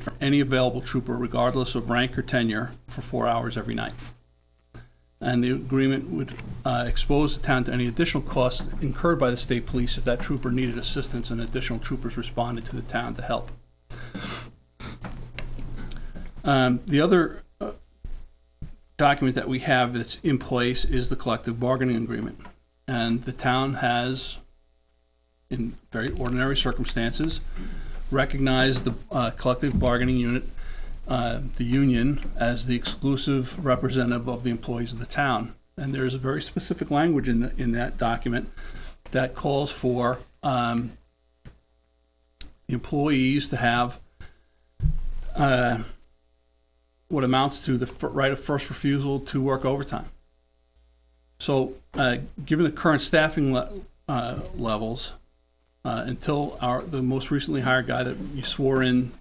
for any available trooper, regardless of rank or tenure, for 4 hours every night. And the agreement would expose the town to any additional costs incurred by the state police if that trooper needed assistance and additional troopers responded to the town to help. The other document that we have that's in place is the collective bargaining agreement. And the town has, in very ordinary circumstances, recognized the collective bargaining unit, the union, as the exclusive representative of the employees of the town. And there's a very specific language in that document that calls for employees to have what amounts to the right of first refusal to work overtime. So given the current staffing levels, until the most recently hired guy that you swore in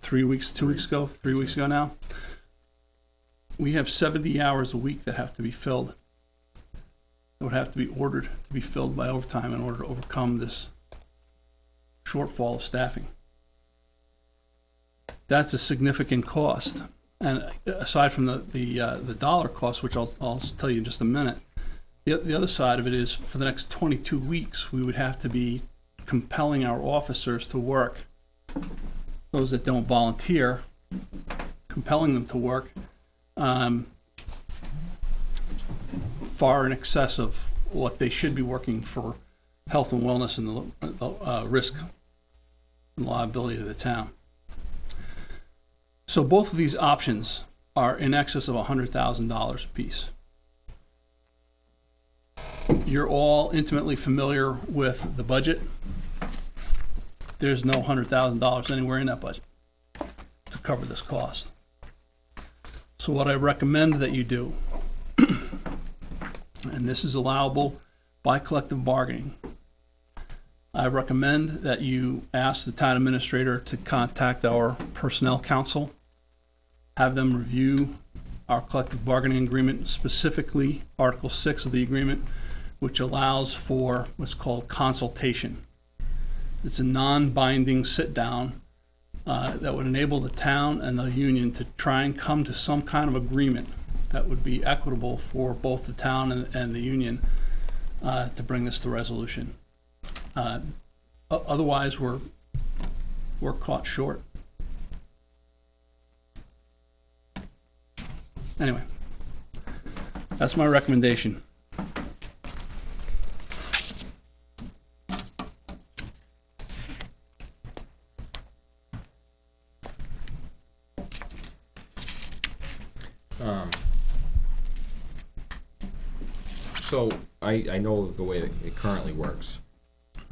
3 weeks ago now, we have 70 hours a week that have to be filled. That would have to be ordered to be filled by overtime in order to overcome this shortfall of staffing. That's a significant cost. And aside from the dollar cost, which I'll tell you in just a minute, the other side of it is for the next 22 weeks, we would have to be compelling our officers to work. Those that don't volunteer, compelling them to work far in excess of what they should be working for health and wellness and the risk and liability to the town. So both of these options are in excess of $100,000 a piece. You're all intimately familiar with the budget. There's no $100,000 anywhere in that budget to cover this cost. So what I recommend that you do, and this is allowable by collective bargaining, I recommend that you ask the town administrator to contact our personnel council, have them review our collective bargaining agreement, specifically Article 6 of the agreement, which allows for what's called consultation. It's a non-binding sit-down that would enable the town and the union to try and come to some kind of agreement that would be equitable for both the town and the union to bring this to resolution. Otherwise, we're caught short. Anyway, that's my recommendation. So I know the way that it currently works,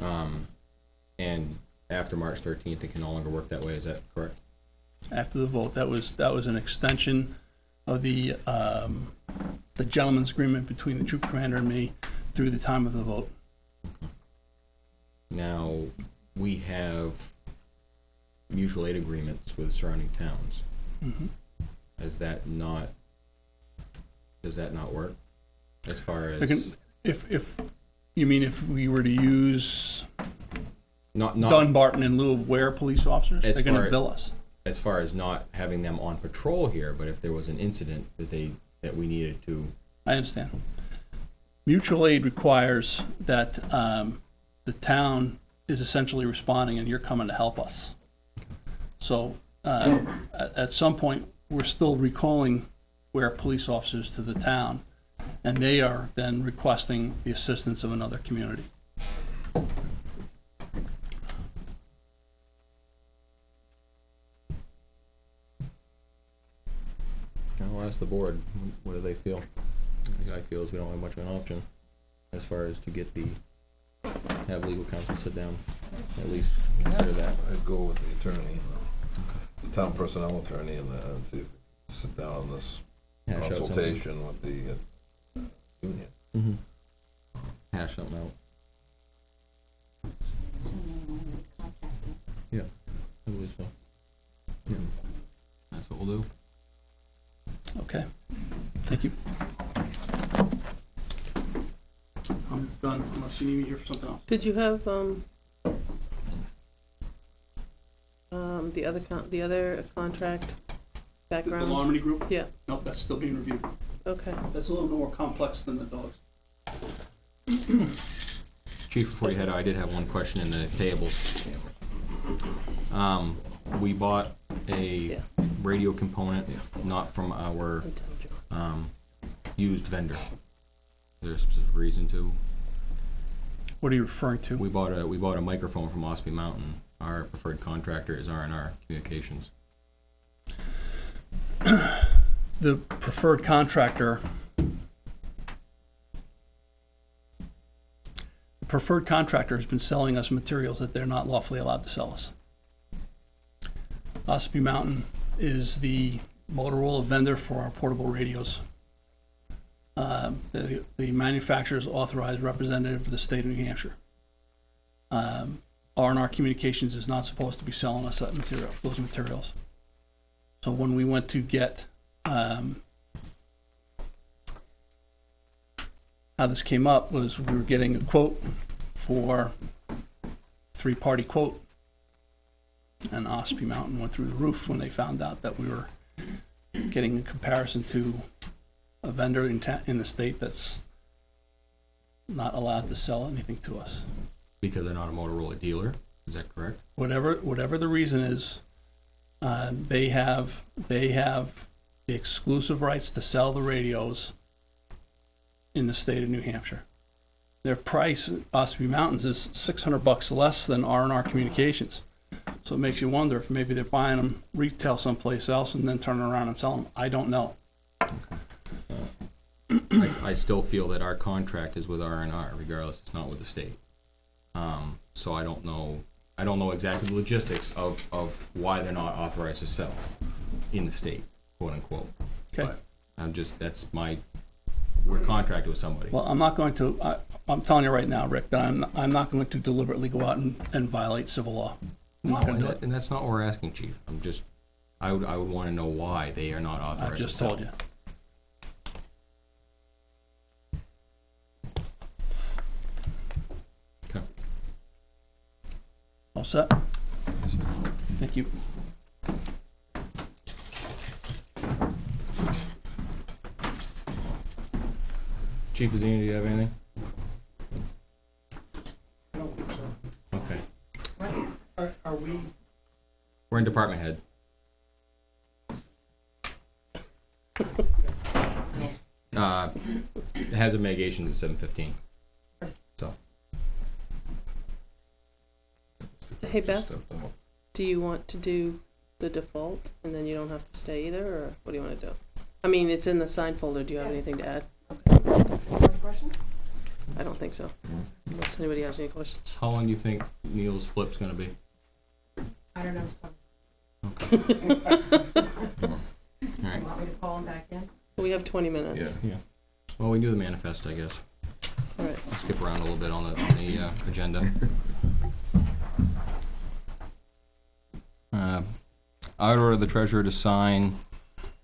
and after March 13th, it can no longer work that way. Is that correct? After the vote, that was an extension of the gentleman's agreement between the troop commander and me through the time of the vote. Now we have mutual aid agreements with surrounding towns. Mm-hmm. Does that not work? As far as if you mean if we were to use not Dunbarton in lieu of Weare police officers, they're going to bill us. As far as not having them on patrol here, but if there was an incident that we needed to. I understand. Mutual aid requires that the town is essentially responding, and you're coming to help us. So at some point, we're still recalling Weare police officers to the town, and they are then requesting the assistance of another community. I'll ask the board, what do they feel? The guy feels we don't have much of an option as far as to have legal counsel sit down, at least consider that. I'd go with the attorney, the town personnel attorney, and see if we can sit down on this consultation with the union. Mm-hmm. Hash something out. Yeah, I believe so. Yeah, that's what we'll do. Okay, thank you. I'm done, unless you need me here for something else. Did you have the other contract The background? Harmony Group? Yeah, Nope, that's still being reviewed. okay. That's a little more complex than the dogs. Chief, before you head out, I did have one question in the tables. We bought a Yeah. radio component, not from our used vendor. Is there a specific reason to? What are you referring to? We bought a microphone from Ospey Mountain. Our preferred contractor is R&R Communications. The preferred contractor has been selling us materials that they're not lawfully allowed to sell us. Ospey Mountain is the Motorola vendor for our portable radios. The manufacturer's authorized representative of the state of New Hampshire. R&R Communications is not supposed to be selling us those materials. So when we went to get, how this came up was we were getting a quote for three-party quote, and Ospey Mountain went through the roof when they found out that we were getting a comparison to a vendor in the state that's not allowed to sell anything to us. Because they're not a Motorola dealer, is that correct? Whatever the reason is, they have the exclusive rights to sell the radios in the state of New Hampshire. Their price, Ospey Mountains, is $600 less than R&R Communications. So it makes you wonder if maybe they're buying them retail someplace else and then turning around and selling them. I don't know. I still feel that our contract is with R&R, regardless, it's not with the state. So I don't know exactly the logistics of why they're not authorized to sell in the state, quote unquote. Okay. But we're contracted with somebody. Well, I'm not going to, I'm telling you right now, Rick, that I'm not going to deliberately go out and violate civil law. I'm not going to do it. And that's not what we're asking, Chief. I would want to know why they are not authorized I to just sell. told you. Okay. All set? Thank you. Chief, do you have anything? I don't think so. Okay. Are we, We're in department head. Hazard mitigation is 7:15. So. Hey, Beth, Stepped out. do you want to do the default and then you don't have to stay either, or what do you want to do? I mean, it's in the sign folder. Do you have anything to add? Questions? I don't think so, unless anybody has any questions. How long do you think Neil's flip's gonna be? I don't know. Okay. All right. Want me to call him back in? We have 20 minutes. Yeah. Well, we can do the manifest, I guess. All right. We'll skip around a little bit on the agenda. I would order the treasurer to sign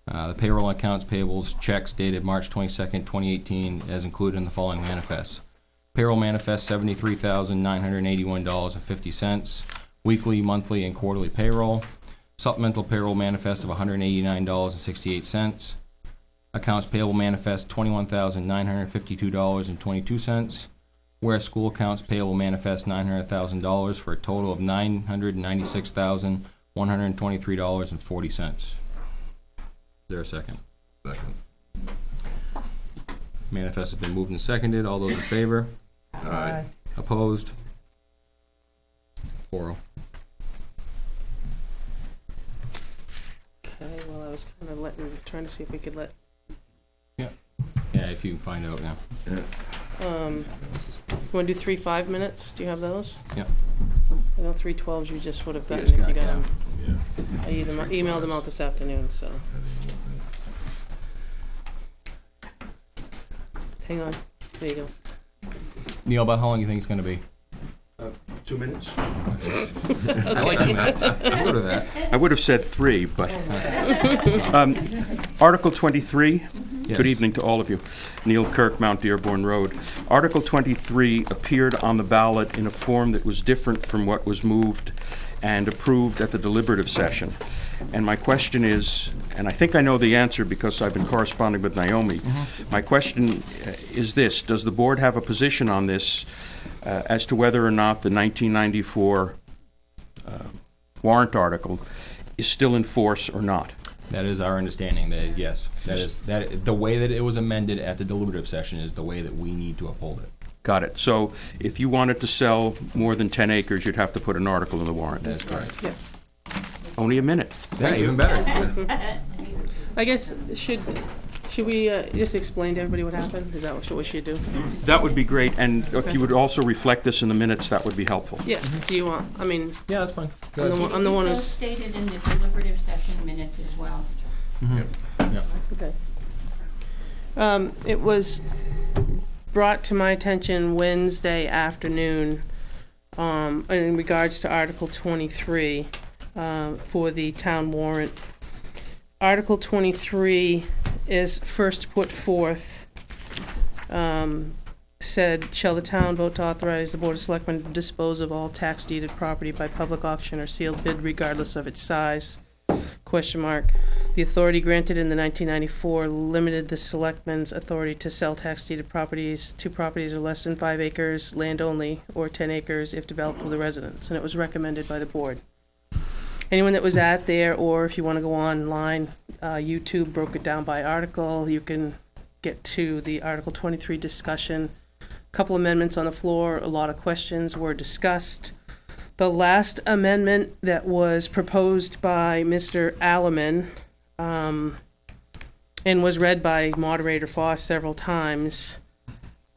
the payroll and accounts payables checks dated March 22nd, 2018, as included in the following manifests. Payroll manifest $73,981.50. Weekly, monthly, and quarterly payroll. Supplemental payroll manifest of $189.68. Accounts payable manifest $21,952.22. Where school accounts payable manifest $900,000 for a total of $996,123.40. Is there a second? Second. Manifest has been moved and seconded. All those in favor? Aye. Opposed? 4-0. Okay, well, I was kind of trying to see if we could let, Yeah, if you can find out, yeah. you want to do 3 5-minutes? Do you have those? Yep. I know 3 12s you just would have gotten just if you got- got them. Yeah. I emailed them out this afternoon, so. Hang on, there you go. Neil, about how long do you think it's going to be? 2 minutes? I like 2 minutes. I'll go to that. I would have said 3, but. Article 23, Yes. good evening to all of you. Neil Kirk, Mount Dearborn Road. Article 23 appeared on the ballot in a form that was different from what was moved and approved at the deliberative session. And my question is, and I think I know the answer because I've been corresponding with Naomi. My question is this: does the board have a position on this as to whether or not the 1994 warrant article is still in force or not? That is our understanding, that is, yes. The way that it was amended at the deliberative session is the way that we need to uphold it. Got it. So if you wanted to sell more than 10 acres, you'd have to put an article in the warrant. That's correct. Yeah. Only a minute. Yeah, even better. I guess, should we just explain to everybody what happened? Is that what we should do? That would be great, and if you would also reflect this in the minutes, that would be helpful. Yeah, do you want, I mean, Yeah, that's fine. I'm the one It is who's, so stated in the deliberative session minutes as well. okay. It was brought to my attention Wednesday afternoon, in regards to Article 23, for the town warrant. Article 23 is first put forth, said, shall the town vote to authorize the Board of Selectmen to dispose of all tax deeded property by public auction or sealed bid regardless of its size? Question mark. The authority granted in the 1994 limited the selectmen's authority to sell tax deeded properties to properties of less than 5 acres, land only, or 10 acres if developed with a residence, and it was recommended by the board. Anyone that was at there, or if you want to go online, YouTube broke it down by article. You can get to the Article 23 discussion. Couple amendments on the floor, a lot of questions were discussed. The last amendment that was proposed by Mr. Alleman, and was read by Moderator Foss several times,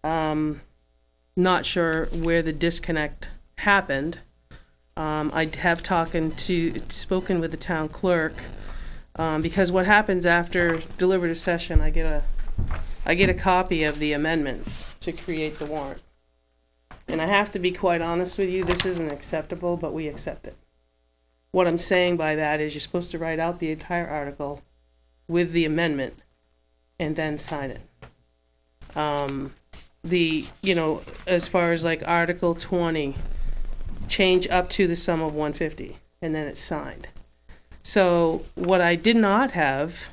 not sure where the disconnect happened. I have spoken with the town clerk, because what happens after deliberative session, I get a copy of the amendments to create the warrant. And I have to be quite honest with you, this isn't acceptable, but we accept it. What I'm saying by that is you're supposed to write out the entire article with the amendment and then sign it. As far as like Article 20, change up to the sum of 150, and then it's signed. So what I did not have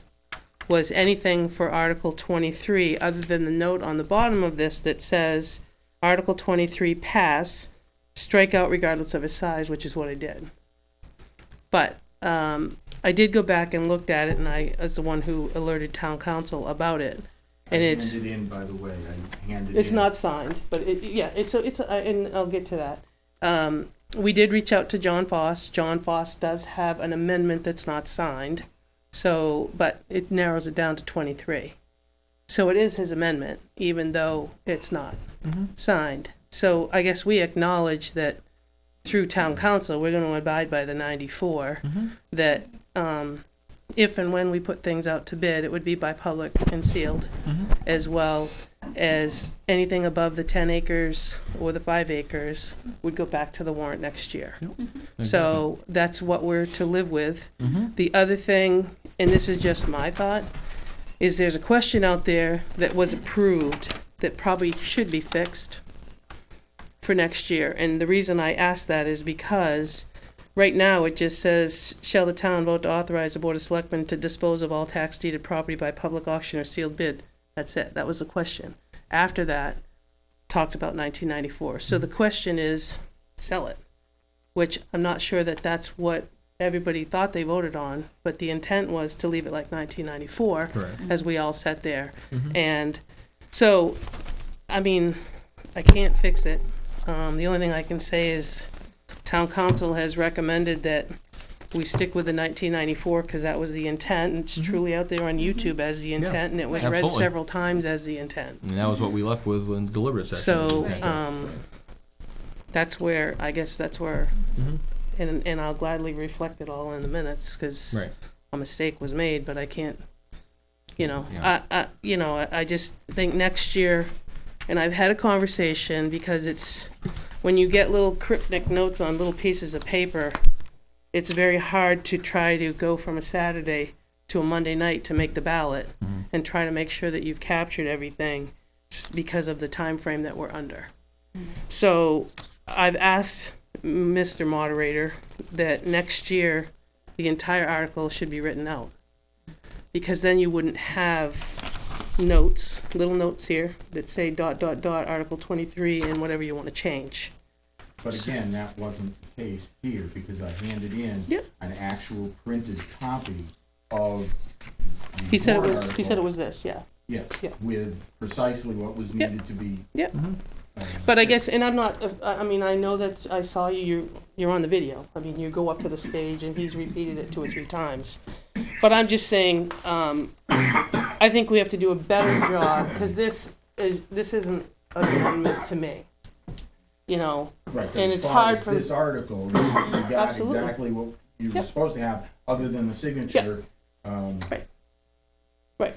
was anything for Article 23, other than the note on the bottom of this that says, Article 23 pass, strike out regardless of its size, which is what I did. But I did go back and looked at it, and I was the one who alerted town council about it. And it's handed in, by the way. I handed it's in. not signed, but and I'll get to that. We did reach out to John Foss. John Foss does have an amendment that's not signed, but it narrows it down to 23. So it is his amendment, even though it's not signed. So I guess we acknowledge that through town council, we're going to abide by the 94, that if and when we put things out to bid, it would be by public and sealed, as well as anything above the 10 acres or the 5 acres would go back to the warrant next year. So that's what we're to live with. The other thing, and this is just my thought, is there's a question out there that was approved that probably should be fixed for next year. And the reason I ask that is because right now it just says, shall the town vote to authorize the Board of Selectmen to dispose of all tax deeded property by public auction or sealed bid? That's it. That was the question. After that, talked about 1994. So the question is, sell it, which I'm not sure that that's what everybody thought they voted on, but the intent was to leave it like 1994, Correct. as we all sat there. And so, I mean, I can't fix it. The only thing I can say is town council has recommended that we stick with the 1994 because that was the intent, and it's truly out there on YouTube as the intent, and it was read absolutely. several times as the intent. And that was what we left with when the deliberative session. So, that's where, and I'll gladly reflect it all in the minutes, because Right. a mistake was made, but I can't, Yeah. I just think next year, and I've had a conversation, because it's, when you get little cryptic notes on little pieces of paper, it's very hard to try to go from a Saturday to a Monday night to make the ballot and try to make sure that you've captured everything because of the time frame that we're under. So I've asked Mr. Moderator, that next year, the entire article should be written out. Because then you wouldn't have notes, little notes here, that say ... Article 23 and whatever you want to change. But again, that wasn't the case here, because I handed in Yep. an actual printed copy of the He said it warrant was, he article. said it was this, yeah. Yes, Yeah. with precisely what was Yep. needed to be. Yep. But I guess, and I'm not, I mean, I know that I saw you're on the video. I mean, you go up to the stage and he's repeated it 2 or 3 times. But I'm just saying, I think we have to do a better job, because this isn't an amendment to me. You know, Right, and as it's far hard as for- this article, you got Absolutely. exactly what you were Yep. supposed to have, other than the signature. right,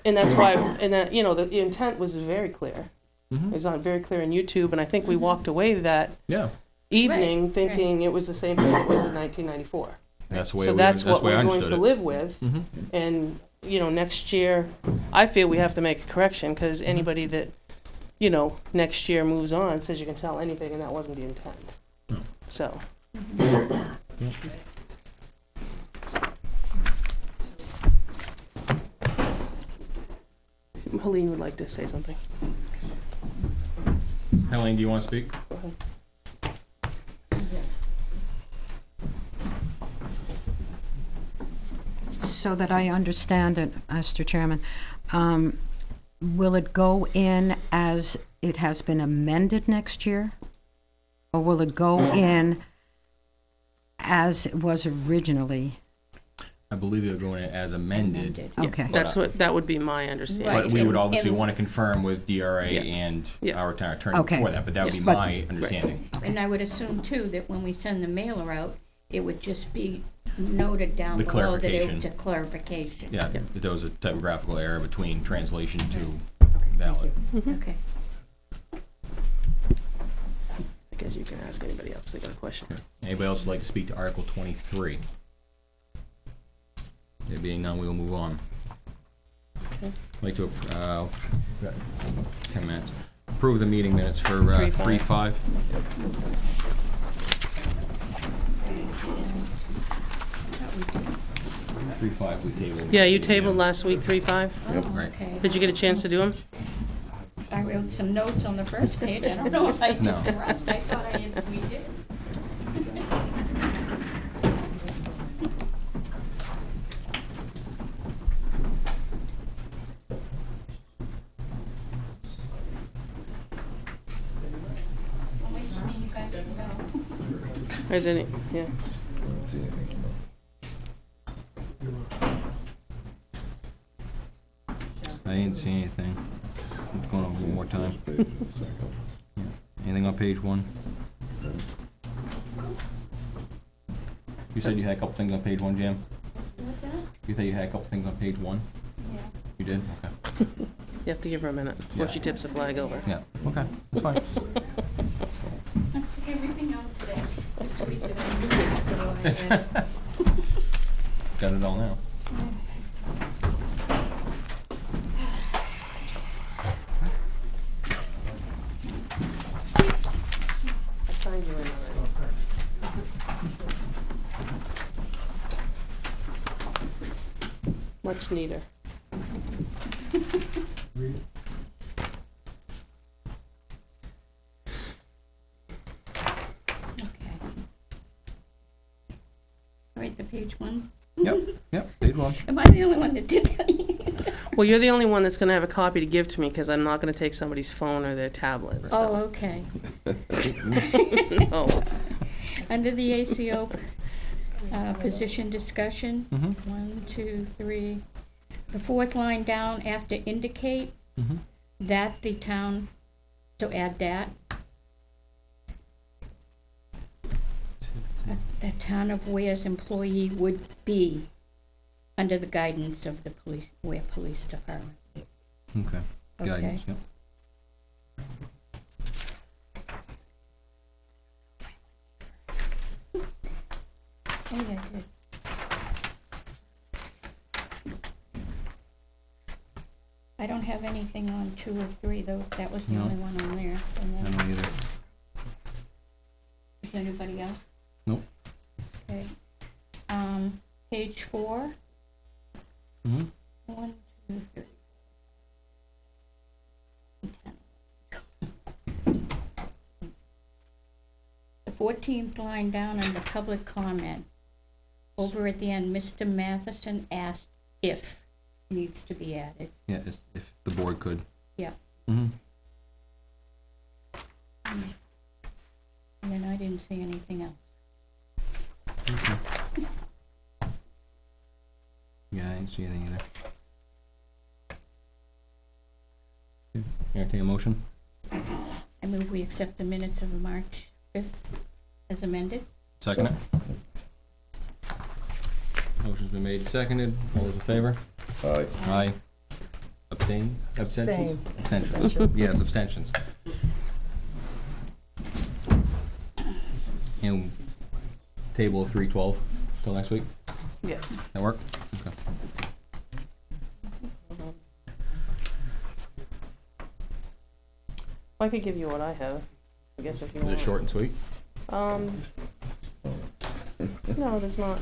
and that's why, and that, you know, the intent was very clear. Mhm. It was on very clear on YouTube, and I think we walked away that Yeah, evening Right, thinking it was the same thing it was in 1994. that's the way, So that's what the way I we're going understood to it. live with. Mhm. And, you know, next year, I feel we have to make a correction, because anybody that, you know, next year moves on says you can sell anything, and that wasn't the intent. No. So, Helene would like to say something. Helene, do you want to speak? Go ahead. So that I understand it, Mr. Chairman, will it go in as it has been amended next year? Or will it go in as it was originally? I believe they're going as amended. Yeah, Okay. that's what, that would be my understanding. Right. But we would And- obviously and- want to confirm with DRA Yeah. and Yeah. our town attorney Okay. before that, but that would be But- my understanding. And I would assume too that when we send the mailer out, it would just be noted down The below that it clarification. was a clarification. Yeah, Yeah. that there was a typographical error between translation to Thank valid. you. Mhm. Okay. I guess you can ask anybody else that got a question. Anybody else would like to speak to Article 23? There being none, we will move on. Okay. I'd like to, 10 minutes. Approve the meeting minutes for 3-5. 3-5 we tabled. Yeah, you tabled last week, 3-5. Oh, Right. okay. Did you get a chance to do them? I wrote some notes on the first page. I don't know if I No. did the rest. I thought I did. We did. Well, wait for me, you guys can go. Is any, yeah. I don't see anything. I didn't see anything. I'm going over one more time. First page and the second. Anything on page 1? You said you had a couple things on page 1, Jam? What's that? You said you had a couple things on page 1? Yeah. You did? Okay. You have to give her a minute before she tips the flag over. Yeah, okay, that's fine. I took everything out today. This week that I'm moving, so I read it. Got it all now. I signed you in already. Much neater. Okay. Right, the page 1. Yep, page 1. Am I the only one that did that? Well, you're the only one that's gonna have a copy to give to me, because I'm not gonna take somebody's phone or their tablet, Oh, so. okay. Oh, Under the ACO position discussion, Mm-hmm. 1, 2, 3, the fourth line down after indicate, Mm-hmm. that the town, so add that. The town of Ware's employee would be under the guidance of the Ware Police Department. Okay. Okay. Guidance, yep. Oh, yeah, good. I don't have anything on 2 or 3, though. That was the No. only one on there. And I then, don't either. is anybody else? Nope. Okay. Page 4. Mm-hmm. 1, 2, 3, 4, 5, 6, 7, 8, 9, 10. The 14th line down under public comment, over at the end, Mr. Matheson asked if needs to be added. Yeah, if the board could. Yeah. Mm-hmm. And then I didn't see anything else. Okay. Yeah, I didn't see anything either. Okay. Entertain a motion? I move we accept the minutes of March 5th as amended. Second it. Motion's been made, seconded. All those in favor? Aye. Aye. Abstain? Abstentions? Abstentions. Yes, abstentions. And table 312 till next week? Yeah. That work? Okay. I could give you what I have, I guess if you Is want. it short and sweet? No, there's not,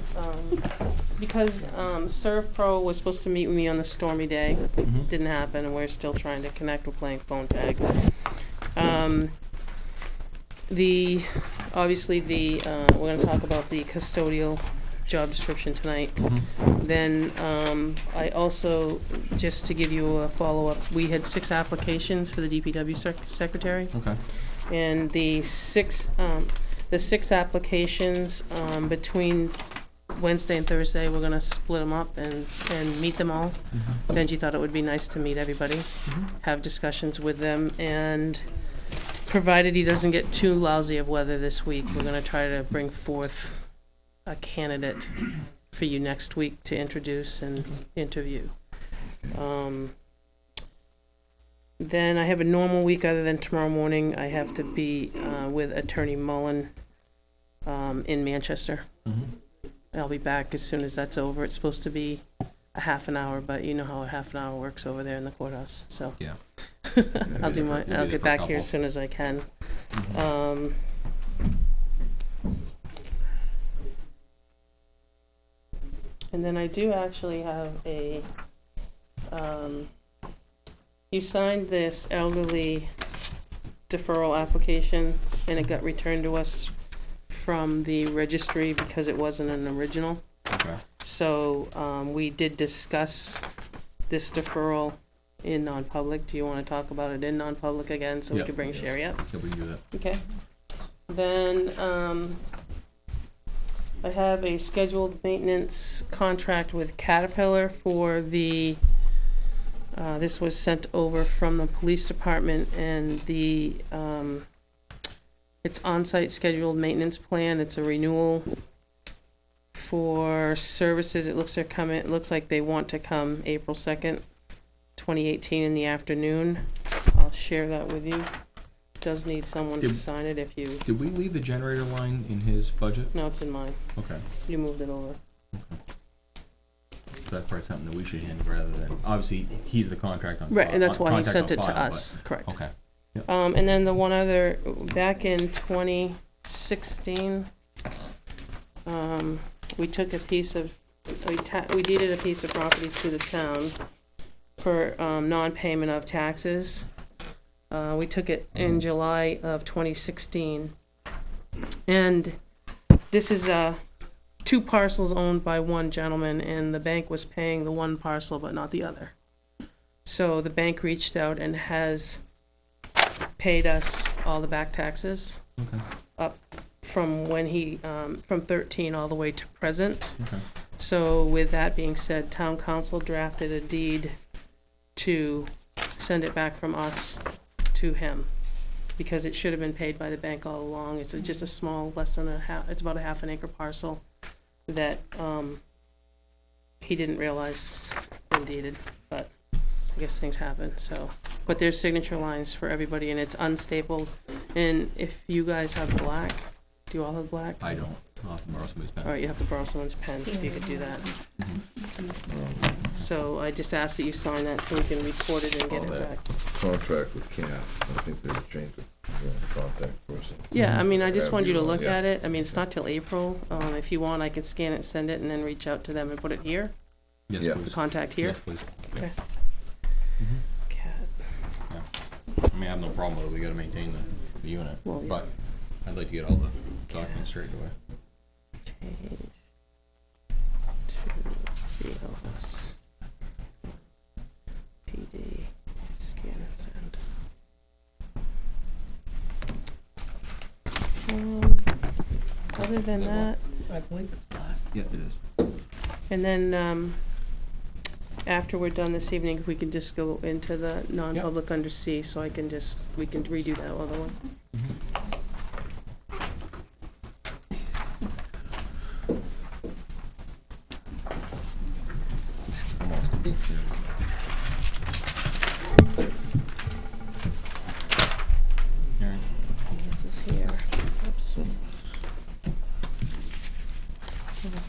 because, Serve Pro was supposed to meet with me on the stormy day. Mm-hmm. Didn't happen, and we're still trying to connect, we're playing phone tag. Obviously we're gonna talk about the custodial job description tonight. Mm-hmm. Then, I also, just to give you a follow-up, we had 6 applications for the DPW secretary. Okay. And the six applications, between Wednesday and Thursday, we're gonna split them up and meet them all. Mm-hmm. Benji thought it would be nice to meet everybody, have discussions with them, and provided he doesn't get too lousy of weather this week, we're gonna try to bring forth a candidate for you next week to introduce and interview. Then I have a normal week other than tomorrow morning. I have to be with Attorney Mullen in Manchester. Mm-hmm. I'll be back as soon as that's over. It's supposed to be a half an hour, but you know how a half an hour works over there in the courthouse, so. Yeah. I'll You'll be get for a back here couple. as soon as I can. And then I do actually have a, you signed this elderly deferral application, and it got returned to us from the registry because it wasn't an original. Okay. So, we did discuss this deferral in non-public. Do you wanna talk about it in non-public again, so we Yep. could bring Sherry up? Yeah, we can do that. Okay. Then, I have a scheduled maintenance contract with Caterpillar for the, this was sent over from the police department, and the, it's on-site scheduled maintenance plan. It's a renewal for services. It looks like they want to come April 2nd, 2018 in the afternoon. I'll share that with you. Does need someone to Did- sign it if you, Did we leave the generator line in his budget? no, it's in mine. Okay. You moved it over. So that's probably something that we should handle rather than, obviously, he's the contract on. Right, and that's on- why he contact sent on it to file, us, correct. but- Okay. And then the one other, back in 2016, we took a piece of, we deeded a piece of property to the town for, non-payment of taxes. We took it in July of 2016. And this is, 2 parcels owned by one gentleman, and the bank was paying the one parcel but not the other. So the bank reached out and has paid us all the back taxes Okay. up from when he, from 13 all the way to present. Okay. So with that being said, town council drafted a deed to send it back from us to him, because it should have been paid by the bank all along. It's just a small, less than it's about a half an acre parcel that, he didn't realize been deeded, but I guess things happen, so. But there's signature lines for everybody, and it's unstapled. And if you guys have black, do you all have black? I don't. I'll have to borrow somebody's pen. All right, you have to borrow someone's pen, if you could do that. So I just ask that you sign that so we can record it and get Oh, it that. back. Contract with CAF, I think they've changed it, contact for person. Yeah, I mean, I just Have wanted you to you, look yeah. at it. I mean, it's not till April. If you want, I can scan it, send it, and then reach out to them and put it here, Yes, Yeah. the please. contact here. Yes, please. Okay. Mhm. Cat. I mean, I have no problem with it, we gotta maintain the unit, Well, yeah. but I'd like to get all the documents straight away. Change to BLS. PD, scan and send. Other than Is that that, I believe it's black. Yeah, it is. and then, after we're done this evening, if we can just go into the non-public under C, so we can redo that other one. Alright. This is here. Oops.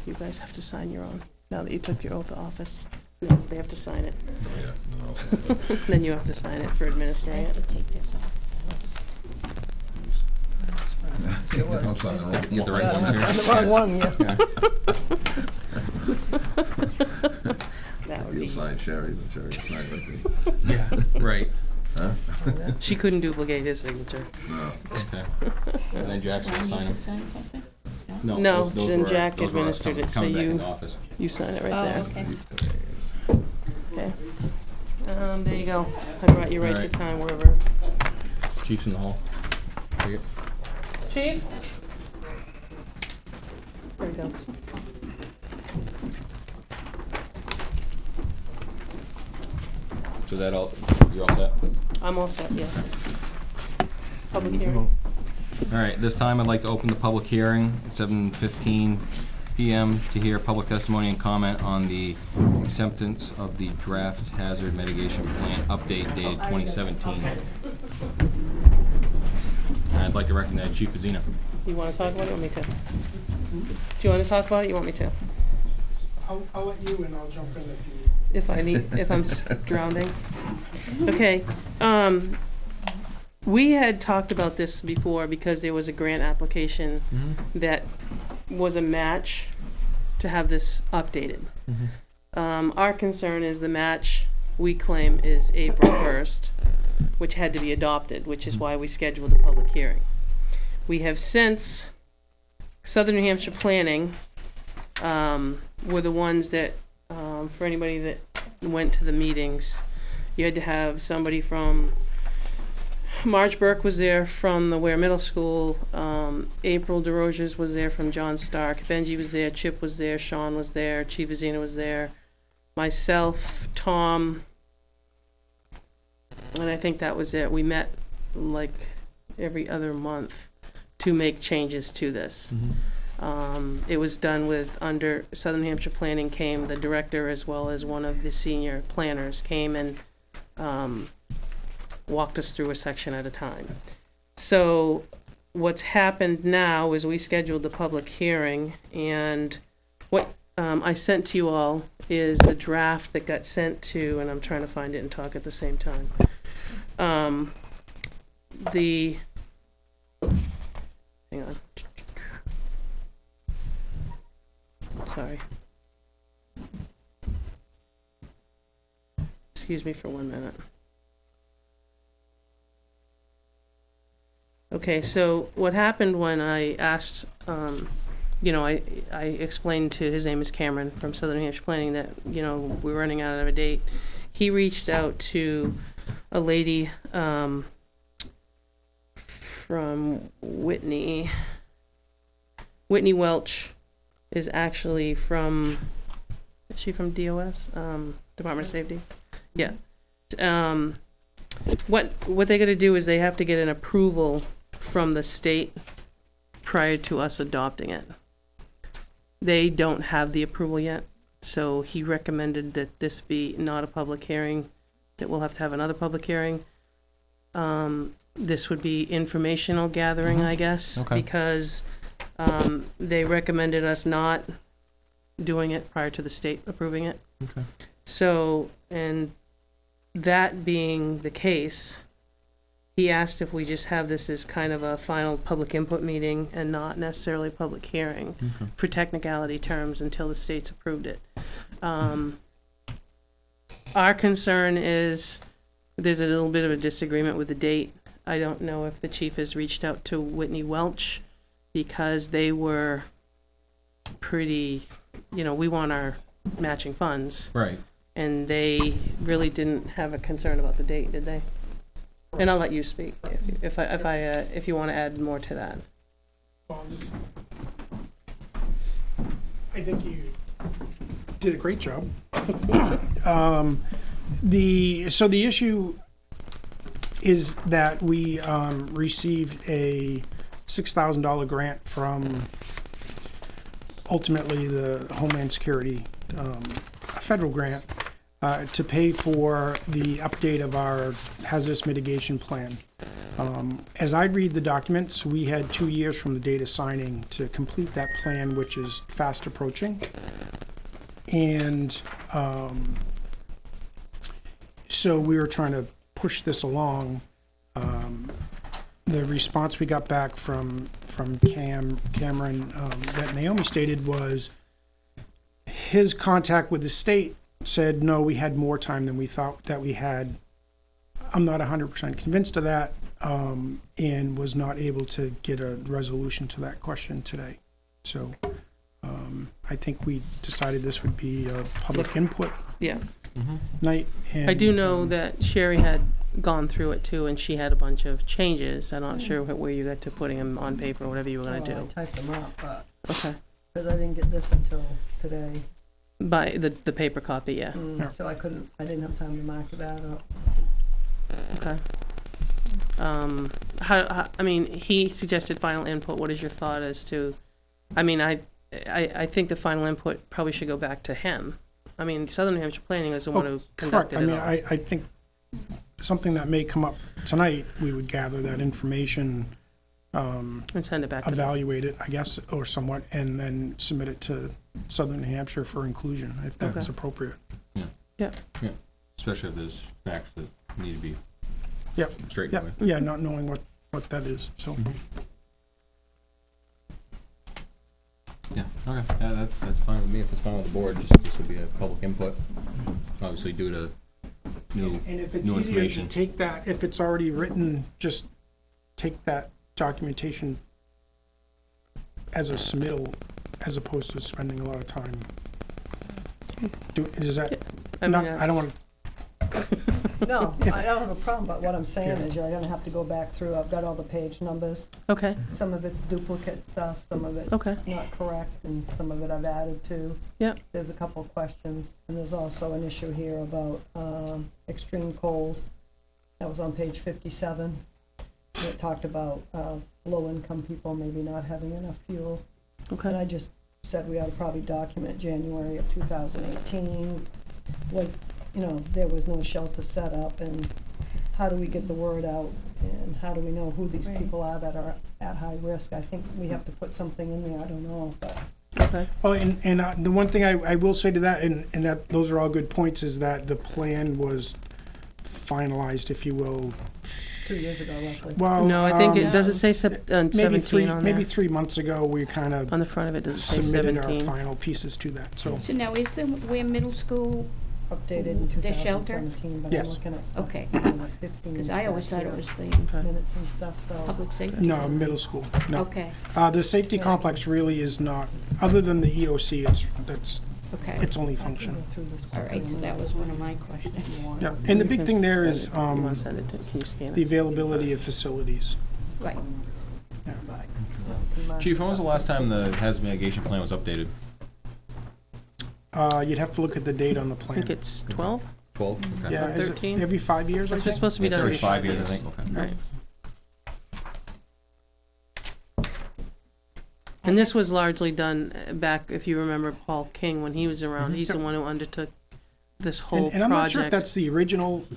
You guys have to sign your own, now that you took your oath of office. No, they have to sign it. Oh, yeah, no. Then you have to sign it for I administering have it. to take this off. I'm sorry, I'm wrong. Get the right Yeah, ones here. that's the wrong one, yeah. That would You'll be, sign Sherry's and Sherry will sign with me. Yeah, right, Huh? she couldn't duplicate his signature. No. okay. And then Jack's Do I gonna need sign to it? sign something? No, those then were- Jack those were us administered it, so coming back you- into office. You sign it right Oh, there. okay. Okay. There you go. I brought you right to Alright. time wherever. Chief's in the hall. Take it. Chief? There you go. So that all, you're all set? I'm all set, yes. Public hearing. Alright, this time I'd like to open the public hearing at 7:15 PM to hear public testimony and comment on the acceptance of the draft hazard mitigation plan update dated 2017. And I'd like to recognize Chief Fazina. You wanna talk about it or me to? Do you wanna talk about it, or you want me to? I'll let you and I'll jump in if you. If I'm drowning. Okay, we had talked about this before because there was a grant application that was a match to have this updated. Our concern is the match we claim is April 1st, which had to be adopted, which is why we scheduled a public hearing. We have since, Southern New Hampshire Planning, were the ones that, for anybody that went to the meetings, you had to have somebody from, Marge Burke was there from the Weare Middle School, April DeRogers was there from John Stark, Benji was there, Chip was there, Sean was there, Chief Azina was there, myself, Tom, and I think that was it. We met like every other month to make changes to this. It was done with, under Southern New Hampshire Planning came the director as well as one of the senior planners came and walked us through a section at a time. So what's happened now is we scheduled the public hearing, and what I sent to you all is the draft that got sent to, and I'm trying to find it and talk at the same time. Hang on. Sorry. Excuse me for 1 minute. Okay, so what happened when I asked, I explained to, his name is Cameron from Southern New Hampshire Planning, that, we're running out of a date. He reached out to a lady from Whitney. Whitney Welch is actually from, is she from DOS? Department of Safety? Yeah. What they gotta do is they have to get an approval from the state prior to us adopting it. They don't have the approval yet, so he recommended that this be not a public hearing, that we'll have to have another public hearing. This would be informational gathering, I guess, Okay. because they recommended us not doing it prior to the state approving it. Okay. So, and that being the case, he asked if we just have this as kind of a final public input meeting and not necessarily a public hearing for technicality terms until the state's approved it. Our concern is there's a little bit of a disagreement with the date. I don't know if the chief has reached out to Whitney Welch because they were pretty, we want our matching funds. Right. And they really didn't have a concern about the date, did they? And I'll let you speak if you want to add more to that. Well, I think you did a great job. The issue is that we received a $6,000 grant from ultimately the Homeland Security, a federal grant, to pay for the update of our hazardous mitigation plan. As I read the documents, we had 2 years from the date of signing to complete that plan, which is fast approaching. And so we were trying to push this along. The response we got back from Cameron that Naomi stated was his contact with the state said, no, we had more time than we thought that we had. I'm not 100% convinced of that, and was not able to get a resolution to that question today. So I think we decided this would be a public input Yeah. night. And, I do know that Sherry had gone through it too, and she had a bunch of changes. I'm not sure where you got to putting them on paper or whatever you were going to I do. typed them up, but, Okay. because I didn't get this until today, By the paper copy, yeah. Yeah. so I didn't have time to mark that up. Okay. I mean, he suggested final input. What is your thought as to, I mean, I think the final input probably should go back to him. I mean, Southern New Hampshire Planning is the one who correct. conducted I mean, it all. I think something that may come up tonight, we would gather that information, And send it back to them. evaluate it, I guess, or somewhat, and then submit it to Southern New Hampshire for inclusion, if that's Okay. appropriate. Especially if there's facts that need to be Yep. straightened Yeah, away. yeah, not knowing what that is, so. Yeah, okay, yeah, that's fine with me, if it's fine with the board, this would be a public input. Obviously due to new And if it's new easier to information. take that, if it's already written, just take that documentation as a submittal, as opposed to spending a lot of time. Is that, I mean, I don't want, No, I don't have a problem, but what I'm saying is you're gonna have to go back through, I've got all the page numbers. Okay. Some of it's duplicate stuff, some of it's Okay. not correct, and some of it I've added to. Yep. There's a couple of questions, and there's also an issue here about extreme cold. That was on page 57. And it talked about low-income people maybe not having enough fuel. And Okay. I just said we ought to probably document January of 2018. There was no shelter set up, and how do we get the word out? And how do we know who these Right. people are that are at high risk? I think we have to put something in there, I don't know, but. Okay. well, and the one thing I will say to that, and that, those are all good points, is that the plan was finalized, if you will, 2 years ago roughly. well. No, I think it, No. does it say Maybe 17 on there? maybe 3 months ago, we kind of On the front of it, does it say submitted our 17? final pieces to that, so. So now, is the Weare Middle School, Updated in The shelter? 2017, but I'm Yes. looking at stuff. Okay. from like 15 because I always back thought it here, was the minutes and stuff, so. public safety? No, middle school, no. Okay, The safety complex really is not, other than the EOC, okay. it's only I can function. go through this All right, so that was one of my questions. Yeah, and the You big can thing there send is it- you want to send it to, can you scan the it? availability of facilities. Right. Chief, when was the last time the hazard mitigation plan was updated? You'd have to look at the date on the I plan. think it's 12? 12? Okay. Yeah, is it 13? every 5 years, I It's think? supposed to be It's done every 5 years, I think, okay. Right. And this was largely done back, if you remember Paul King, when he was around. He's the one who undertook this whole And I'm not sure if project. that's the original,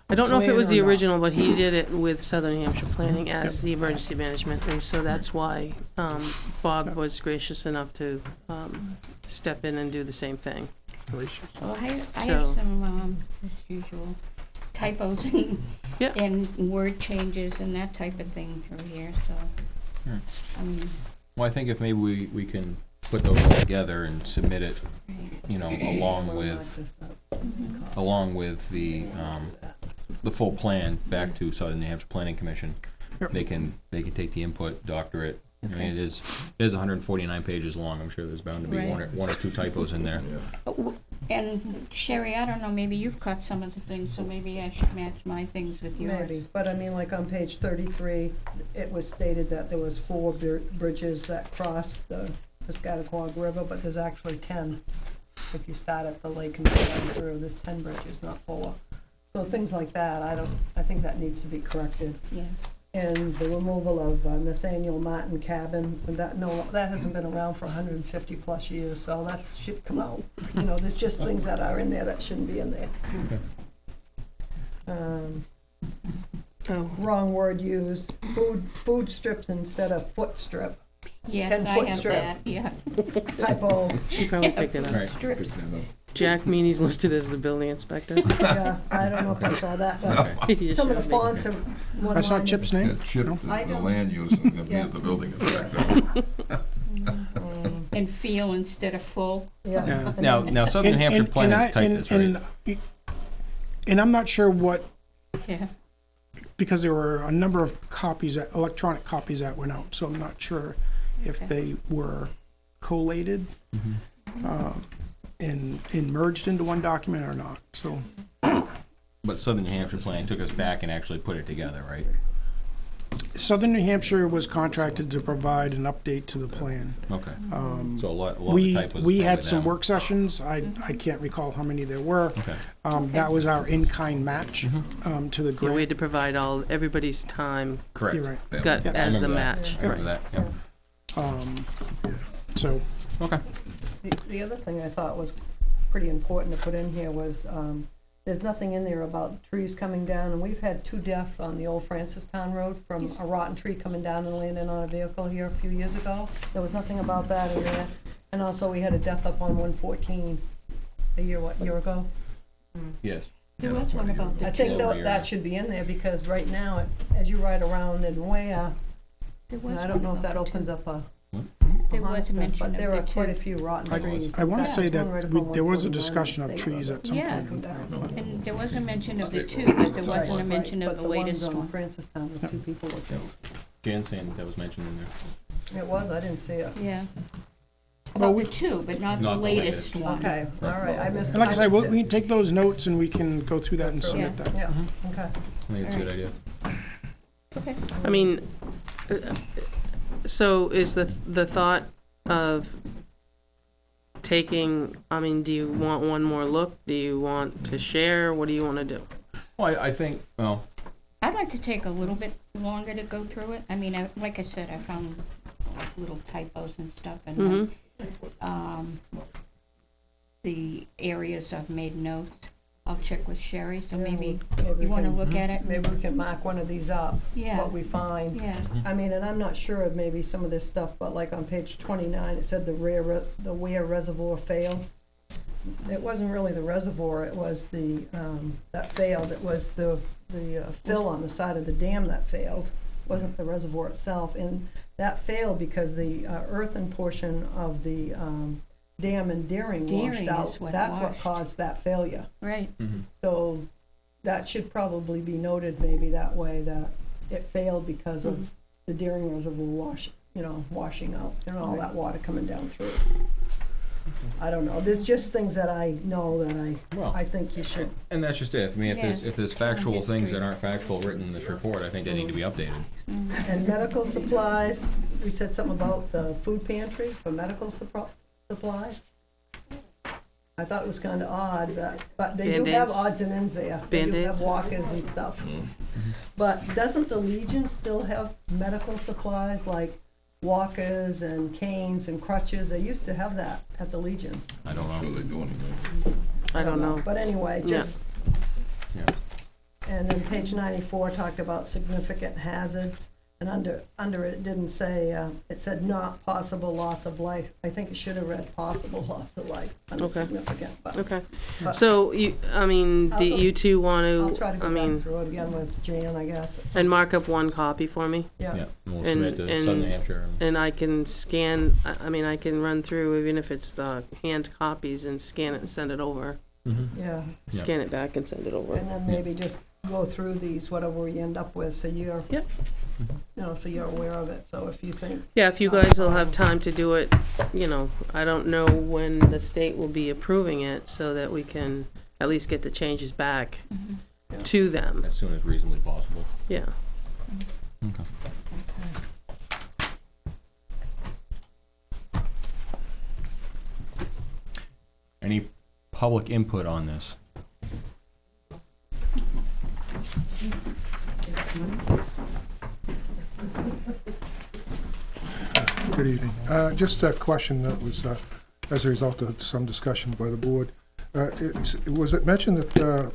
I don't know if it plan was or the not. original, but he did it with Southern New Hampshire Planning as the emergency management, and so that's why Bob was gracious enough to step in and do the same thing. Well, I have So- some, as usual, typos in Yeah. and word changes and that type of thing through here, so. Hmm. I mean, Well, I think if maybe we can put those all together and submit it, right. you know, along with the full plan back to Southern New Hampshire Planning Commission. Yep. They can take the input, doctor it. I mean, it is 149 pages long. I'm sure there's bound to be Right. one or two typos in there. And Sherry, I don't know, maybe you've caught some of the things, so maybe I should match my things with yours. Maybe, but I mean, like on page 33, it was stated that there was 4 bridges that crossed the Piscataquag River, but there's actually 10. If you start at the lake and go down through, there's 10 bridges, not 4. So things like that, I think that needs to be corrected. Yeah. And the removal of Nathaniel Martin cabin, and that hasn't been around for 150 plus years, so that should come out. You know, there's just things that are in there that shouldn't be in there. Wrong word used, food strips instead of foot strip. Yes, 10-foot I have strip. that, yeah. Typo, She probably picked it up. Right. Strips. Jack Meany's listed as the building inspector. yeah, I don't know if I saw that, but He just some of the showed me. fonts are. one That's line not is- Chip's name? Yeah, Chip I is the know. land use, and then Yeah. he's the building inspector. And feel instead of full. Yeah. Yeah. And Now, then- now Southern New Hampshire Planning typed this, right? And I'm not sure what, Yeah. because there were a number of copies, electronic copies that went out, so I'm not sure if Okay. they were collated and merged into one document or not, so. But Southern New Hampshire Planning took us back and actually put it together, right? Southern New Hampshire was contracted to provide an update to the plan. Okay. Um, So a lot of the We typos. we are had probably some them. work sessions, I can't recall how many there were. Okay. That was our in-kind match to the Yeah, we grant. had to provide everybody's time Correct. You're right. got Yeah. as the I remember that. match. I remember that, yeah. So, Okay. The other thing I thought was pretty important to put in here was, there's nothing in there about trees coming down, and we've had 2 deaths on the old Francistown Road from a rotten tree coming down and landing on a vehicle here a few years ago. There was nothing about that in there. And also, we had a death up on 114 a year ago? Yes. There was one about the I think Slow that year. that should be in there, because right now, as you ride around in Weare, There and I don't know if that opens up a There was a monster, mention but of there are the quite a 2. few rotten I- trees. I want to Yeah, say there's one right that up on there was a 149 discussion on of State trees Road. at some Yeah. point in time. And there was a mention of the 2, but there wasn't a mention Right, of the but latest ones on one. Francistown, the 2 people were killed. Jan saying that was mentioned in there. It was, I didn't see it. Yeah. Well, About we- the 2, but not the Not the latest latest. one. Okay, all right, I missed. And like I said, missed we it. can take those notes and we can go through that and Go submit through that. Yeah, Mm-hmm. okay. I think it's a good idea. Okay. I mean, so is the thought of taking, I mean, do you want one more look? Do you want to share? What do you want to do? Well, I think, well, I'd like to take a little bit longer to go through it. I mean, like I said, I found little typos and stuff, and then, the areas I've made notes. I'll check with Sherry, so Yeah, maybe we you want to can- look at it? Maybe we can mark one of these up, Yeah, what we find. yeah, I mean, and I'm not sure of maybe some of this stuff, but like on page 29, it said the Weare Reservoir failed. It wasn't really the reservoir, it was the, that failed, it was the fill on the side of the dam that failed, wasn't the reservoir itself. And that failed because the earthen portion of the dam in Deering washed Deering out. is what That's what washed. caused that failure. right. So that should probably be noted maybe that way, that it failed because of the Deering Reservoir washing out, and all that water coming down through. I don't know, there's just things that I know that well, I think you should, and that's just it. I mean, if Yeah. there's factual things history. that aren't factual written in this report, I think they need to be updated. and medical supplies, we said something about the food pantry for medical supplies. I thought it was kinda odd that, but they do have Band-Aids. odds and ends there. They do have Band-Aids. walkers and stuff. But doesn't the Legion still have medical supplies like walkers and canes and crutches? They used to have that at the Legion. I don't I'm sure know. they do anyway. I don't know. But anyway, Yeah. just. Yeah. And then page 94 talked about significant hazards. And under it didn't say, it said not possible loss of life. I think it should have read possible loss of life, under Okay. significant, but Okay, But- so you, I mean, do I'll go- you two want I'll to, try to I go mean, back through it again with Jan, I guess. at some- and mark up one copy for me? Yeah, Yeah, and we'll And- submit to and- Southern Hampshire. And I can scan, I mean, I can run through, even if it's the hand copies, and scan it and send it over. Mm-hmm. yeah. Yeah. Scan it back and send it over. And then maybe just go through these, whatever we end up with, so you're, Yep. you know, so you're aware of it. So if you think, Yeah, if you guys will have time to do it, you know, I don't know when the state will be approving it, so that we can at least get the changes back to them, As soon as reasonably possible. yeah. Okay. Any public input on this? Good evening. Just a question that was as a result of some discussion by the board. Was it mentioned that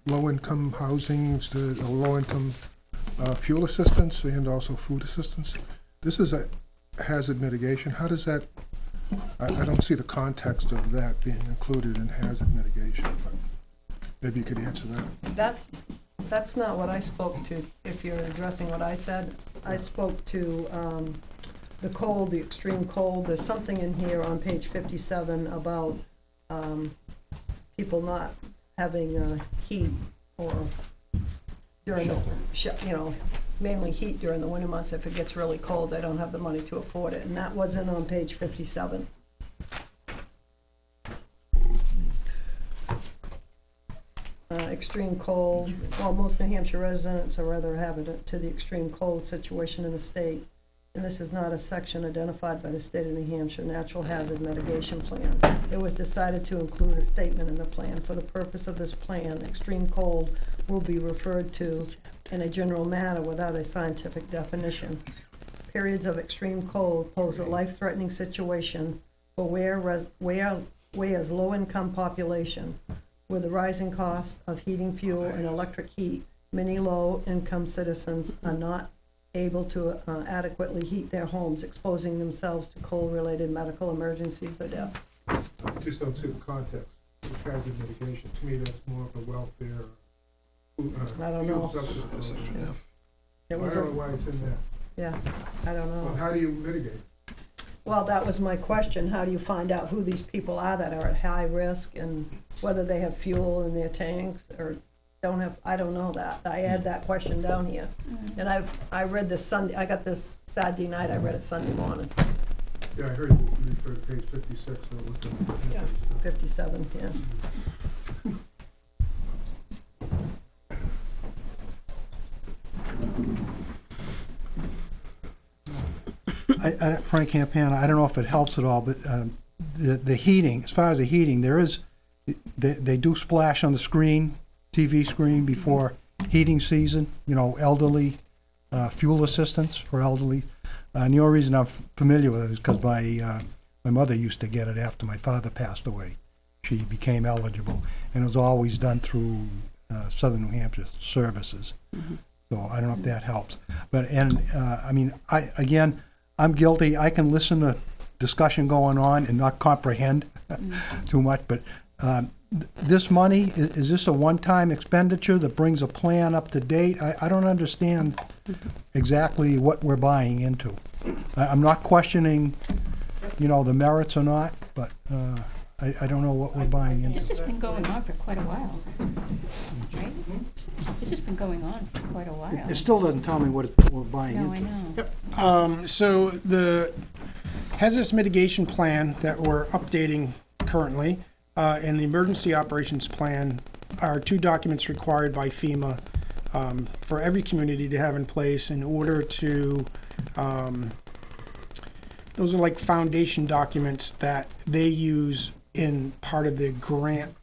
low-income housing, low-income fuel assistance and also food assistance? This is a hazard mitigation. How does that, I don't see the context of that being included in hazard mitigation, but maybe you could answer that. that's not what I spoke to, if you're addressing what I said. I spoke to the cold, the extreme cold. There's something in here on page 57 about people not having heat or during you know, mainly heat during the winter months. If it gets really cold, they don't have the money to afford it, and that wasn't on page 57. Extreme cold, well, most New Hampshire residents are rather hesitant to the extreme cold situation in the state, and this is not a section identified by the state of New Hampshire Natural Hazard Mitigation Plan. It was decided to include a statement in the plan. For the purpose of this plan, extreme cold will be referred to in a general manner without a scientific definition. Periods of extreme cold pose a life-threatening situation for Weare's low-income population. With the rising cost of heating fuel and electric heat, many low-income citizens are not able to adequately heat their homes, exposing themselves to cold-related medical emergencies or death. I just don't see the context of hazard mitigation. To me, that's more of a welfare. I don't know. fuel subsidy. It I was, don't know why it's in there. yeah, I don't Well, know. how do you mitigate? Well, that was my question. How do you find out who these people are that are at high risk and whether they have fuel in their tanks or don't have? I don't know that. I had that question down here. And I read this Sunday, I got this Saturday night, I read it Sunday morning. Yeah, I heard you refer to page 56, so it was in Yeah. 57, yeah. Frank Campana, I don't know if it helps at all, but the heating, as far as the heating, they do splash on the screen, TV screen before heating season, you know, elderly, fuel assistance for elderly. And the only reason I'm familiar with it is because my mother used to get it after my father passed away. She became eligible, and it was always done through Southern New Hampshire Services. So I don't know if that helps. But, I mean, I'm guilty. I can listen to discussion going on and not comprehend too much, but this money, is this a one-time expenditure that brings a plan up to date? I don't understand exactly what we're buying into. I'm not questioning, you know, the merits or not, but I don't know what we're buying into. This has been going on for quite a while, right? This has been going on for quite a while. It still doesn't tell me what we're buying No, I into. know. So the hazardous mitigation plan that we're updating currently and the emergency operations plan are two documents required by FEMA for every community to have in place in order to, those are like foundation documents that they use in part of the grant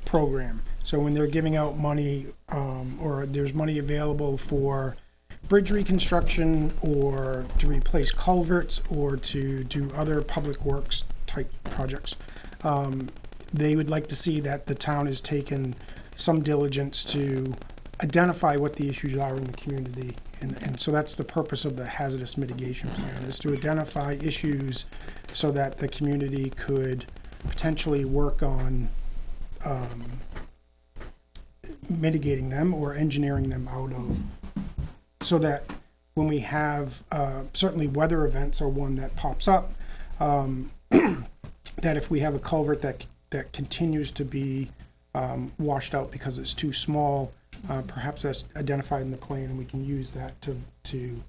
program. So when they're giving out money or there's money available for bridge reconstruction or to replace culverts or to do other public works type projects, they would like to see that the town has taken some diligence to identify what the issues are in the community And so that's the purpose of the hazardous mitigation plan, is to identify issues so that the community could potentially work on mitigating them or engineering them out of, so that when we have, certainly weather events are one that pops up, that if we have a culvert that continues to be washed out because it's too small, perhaps that's identified in the plan, and we can use that to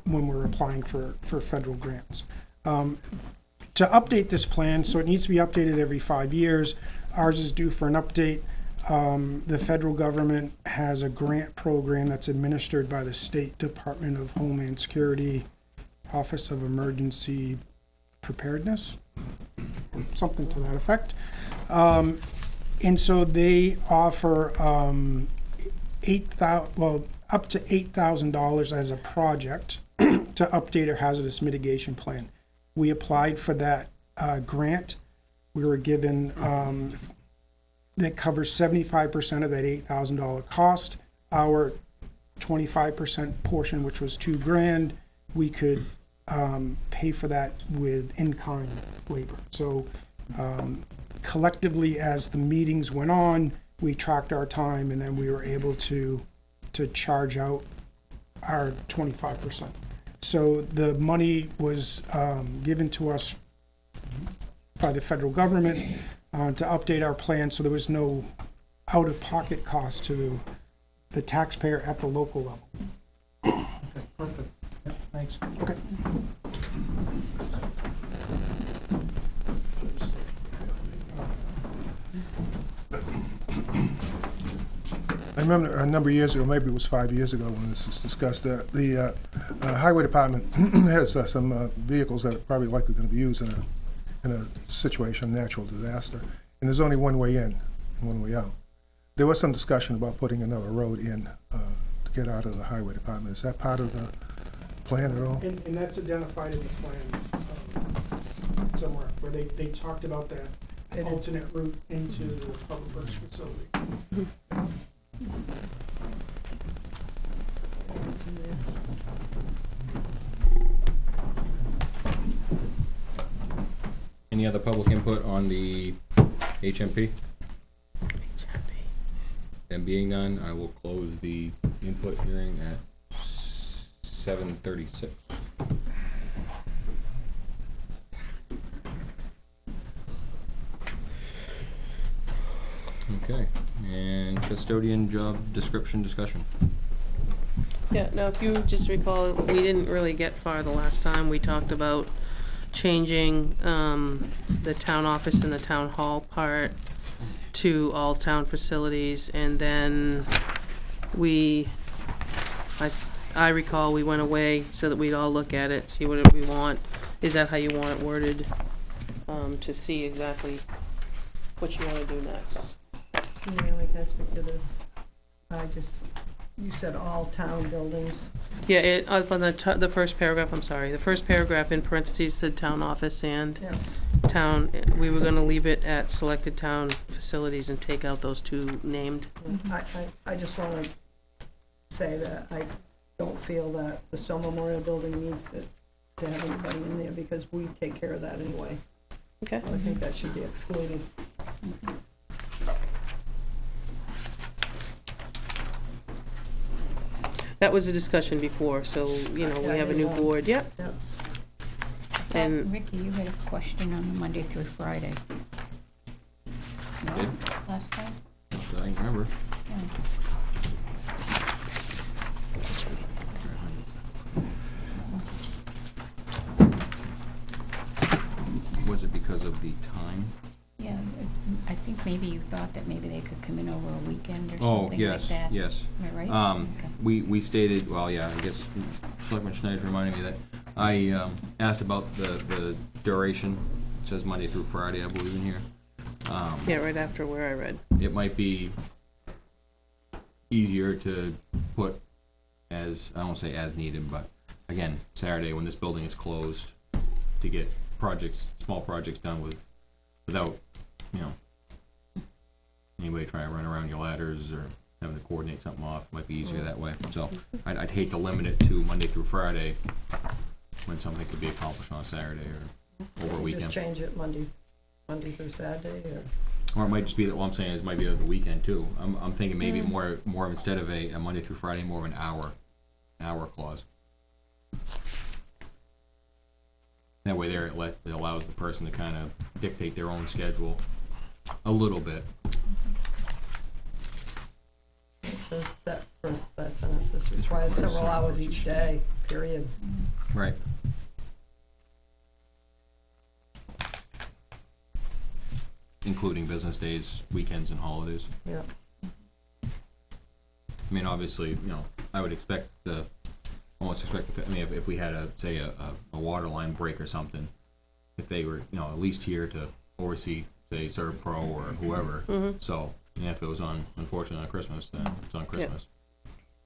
when we're applying for federal grants. To update this plan, so it needs to be updated every 5 years. Ours is due for an update. The federal government has a grant program that's administered by the State Department of Homeland Security, Office of Emergency Preparedness, something to that effect. And so they offer up to $8,000 as a project to update our hazardous mitigation plan. We applied for that grant. We were given that covers 75% of that $8,000 cost. Our 25% portion, which was $2,000, we could pay for that with in-kind labor. So collectively, as the meetings went on, we tracked our time, and then we were able to charge out our 25%. So the money was given to us by the federal government to update our plan, so there was no out-of-pocket cost to the taxpayer at the local level. Okay, perfect. Yep, thanks. Okay. I remember a number of years ago, maybe it was 5 years ago when this was discussed, the highway department has some vehicles that are probably likely going to be used in a situation of natural disaster, and there's only one way in and one way out. There was some discussion about putting another road in to get out of the highway department. Is that part of the plan at all? And that's identified in the plan somewhere, where they talked about that alternate route into the public works facility. Any other public input on the HMP? Then being none, I will close the input hearing at 7:36. Okay, and custodian job description discussion. Yeah, now if you just recall, we didn't really get far the last time. We talked about changing the town office and the town hall part to all town facilities, and then I recall we went away so that we'd all look at it, see what we want. Is that how you want it worded? To see exactly what you want to do next. Mary, can I speak to this? You said all town buildings. Yeah, it, up on the first paragraph, I'm sorry, the first paragraph in parentheses said town office and Yeah. town, we were gonna leave it at selected town facilities and take out those two named. I just want to say that I don't feel that the Stone Memorial Building needs to have anybody in there, because we take care of that anyway. Okay. I think that should be excluded. That was a discussion before, so, you know, we have a new board, yep. Yeah. And- Ricky, you had a question on the Monday through Friday. No? Did? Last time? I can remember. Yeah. Was it because of the time? Yeah, I think maybe you thought that maybe they could come in over a weekend or Oh, something like yes, that. yes. Am I right? Okay. We stated, well, yeah, I guess Selectman Schneider reminded me that I asked about the duration. It says Monday through Friday, I believe in here. Yeah, right after where I read. It might be easier to put as, I won't say as needed, but again, Saturday when this building is closed, to get small projects done without, you know, anybody trying to run around your ladders or having to coordinate something off, might be easier that way. So I'd hate to limit it to Monday through Friday when something could be accomplished on a Saturday or over a Just weekend. change it Monday through Saturday, or? Or it might just be that, what I'm saying is, it might be over the weekend too. I'm thinking maybe more of, instead of a Monday through Friday, more of an hour clause. That way there, it allows the person to kind of dictate their own schedule a little bit. It says that sentence, this requires several hours each day, period. Right. Including business days, weekends, and holidays. Yeah. I mean, obviously, I would almost expect, if we had say a water line break or something, if they were, at least here to oversee, say, Serve Pro or whoever. So, and if it was unfortunately on Christmas, then it's on Christmas.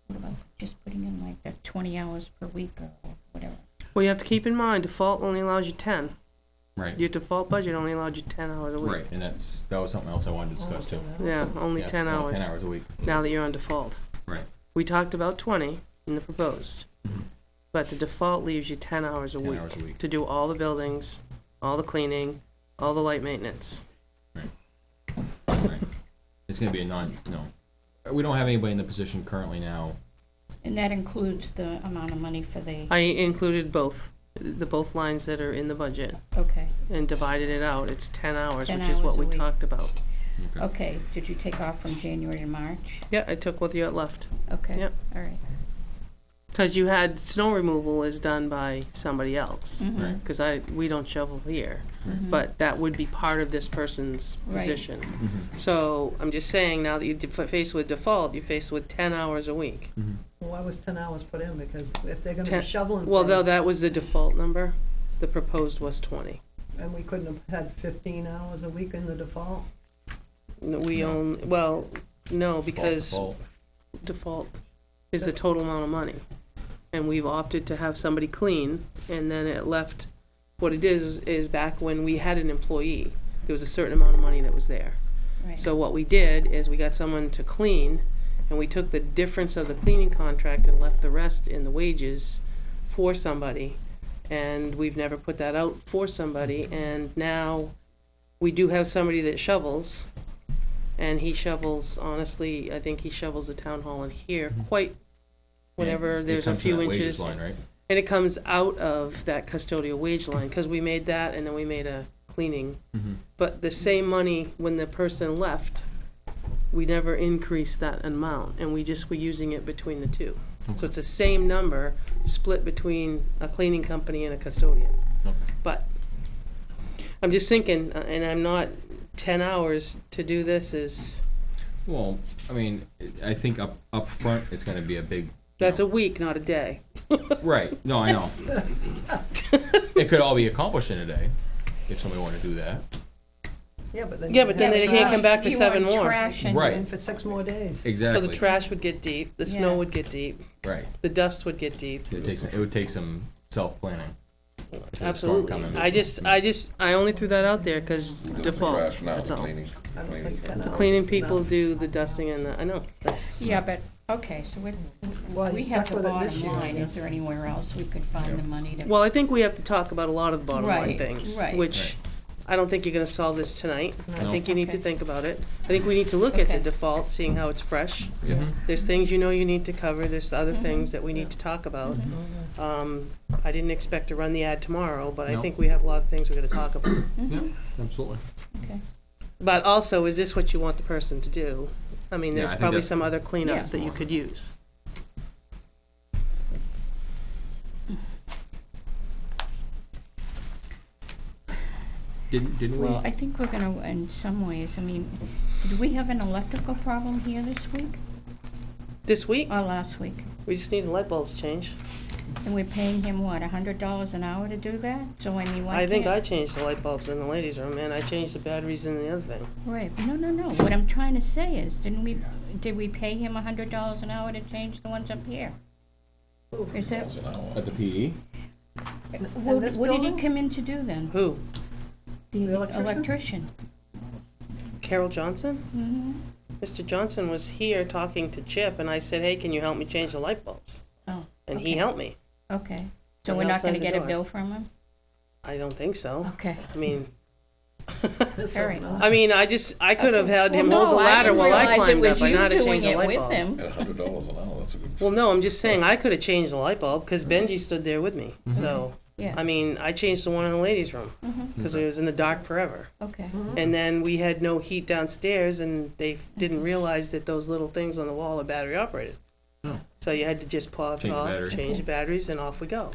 What about just putting in like the 20 hours per week or whatever? Well, you have to keep in mind, default only allows you 10. Right. Your default budget only allowed you 10 hours a week. Right, and that was something else I wanted to discuss too. Yeah, only 10 hours. 10 hours a week. Now that you're on default. Right. We talked about 20 in the proposed, but the default leaves you 10 hours a 10 week hours a week. to do all the buildings, all the cleaning, all the light maintenance. Right. It's gonna be we don't have anybody in the position currently now. And that includes the amount of money for the, I included both lines that are in the budget okay. and divided it out. It's 10 hours, 10 which is what hours a we week. talked about. Okay, did you take off from January to March? Yeah, I took what you had left. Okay. Yep. All right. Because you had snow removal is done by somebody else. Mhm. Right. Because we don't shovel here. Mhm. But that would be part of this person's Right. position. So I'm just saying, now that you're faced with default, you're faced with 10 hours a week. Well, why was 10 hours put in? Because if they're gonna 10 be shoveling. Well, for- though, that was the default number. The proposed was 20. And we couldn't have had 15 hours a week in the default? No, no, because default is the total amount of money. And we've opted to have somebody clean, and then it left, what it is back when we had an employee, there was a certain amount of money that was there. Right. So what we did is we got someone to clean, and we took the difference of the cleaning contract and left the rest in the wages for somebody. And we've never put that out for somebody, and now we do have somebody that shovels, and he shovels, honestly, I think he shovels the town hall in here quite, whenever there's a few inches. Line, right? And it comes out of that custodial wage line, because we made that, and then we made a cleaning. But the same money, when the person left, we never increased that amount, and we just were using it between the two. So it's the same number split between a cleaning company and a custodian. Okay. But I'm just thinking, and I'm not, 10 hours to do this is, Well, I mean, I think up front, it's gonna be a big. that's a week, not a day. Right, no, I know. It could all be accomplished in a day, if somebody wanted to do that. Yeah, but then. Yeah, but then they can't come back for You 7 want more. trash and- Right. In for 6 more days. Exactly. So the trash would get deep, the snow Yeah. would get deep, Right. the dust would get deep. It would take some self-planning. If there's a storm Absolutely. coming. I only threw that out there because default, Trash now, that's all. cleaning. I don't think 10 The hours cleaning is people enough. do the dusting and the, I know, that's. Yeah, but, okay, so Well, we you have stuck the with it this bottom year, line. yeah. Is there anywhere else we could find the money to? Well, I think we have to talk about a lot of the bottom line Right, things, right. which I don't think you're gonna solve this tonight. I No. think you need to Okay. think about it. I think we need to look at the Okay. default, seeing how it's fresh. Yeah. There's things you know you need to cover, there's other things that we need to talk about. I didn't expect to run the ad tomorrow, but I No. think we have a lot of things we're gonna talk about. Yeah, absolutely. Okay. But also, is this what you want the person to do? I mean, Yeah, there's I think probably that's- some other cleanup Yeah. that you could use. Didn't we? Well, I think we're gonna, in some ways, I mean, did we have an electrical problem here this week This week, or last week? we just need the light bulbs changed. And we're paying him, what, $100 an hour to do that? So I mean, why I think I can't- changed the light bulbs in the ladies' room, and I changed the batteries in the other thing. Right, no. What I'm trying to say is, did we pay him $100 an hour to change the ones up here? Is that, At the PE? what this did he building? come in to do then? Who? The The electrician? electrician? Carol Johnson? Mm-hmm. Mr. Johnson was here talking to Chip, and I said, hey, can you help me change the light bulbs? Oh, And he okay. helped me. Okay, so Right we're not outside gonna the get a door. bill from him? I don't think so. Okay, I mean, all right. I could have had him Well, hold the no, ladder while I didn't climbed realize up. I know how it to was you change doing the it light bulb. with him. At $100 an hour, that's a good. Well, no, I'm just saying, I could have changed the light bulb, because Benji stood there with me, so. Yeah. I mean, I changed the one in the ladies' room, because it was in the dark forever. Okay, And then we had no heat downstairs, and they didn't realize that those little things on the wall are battery operated. Oh. So you had to just pop it Change the off, battery. change the batteries, and off we go.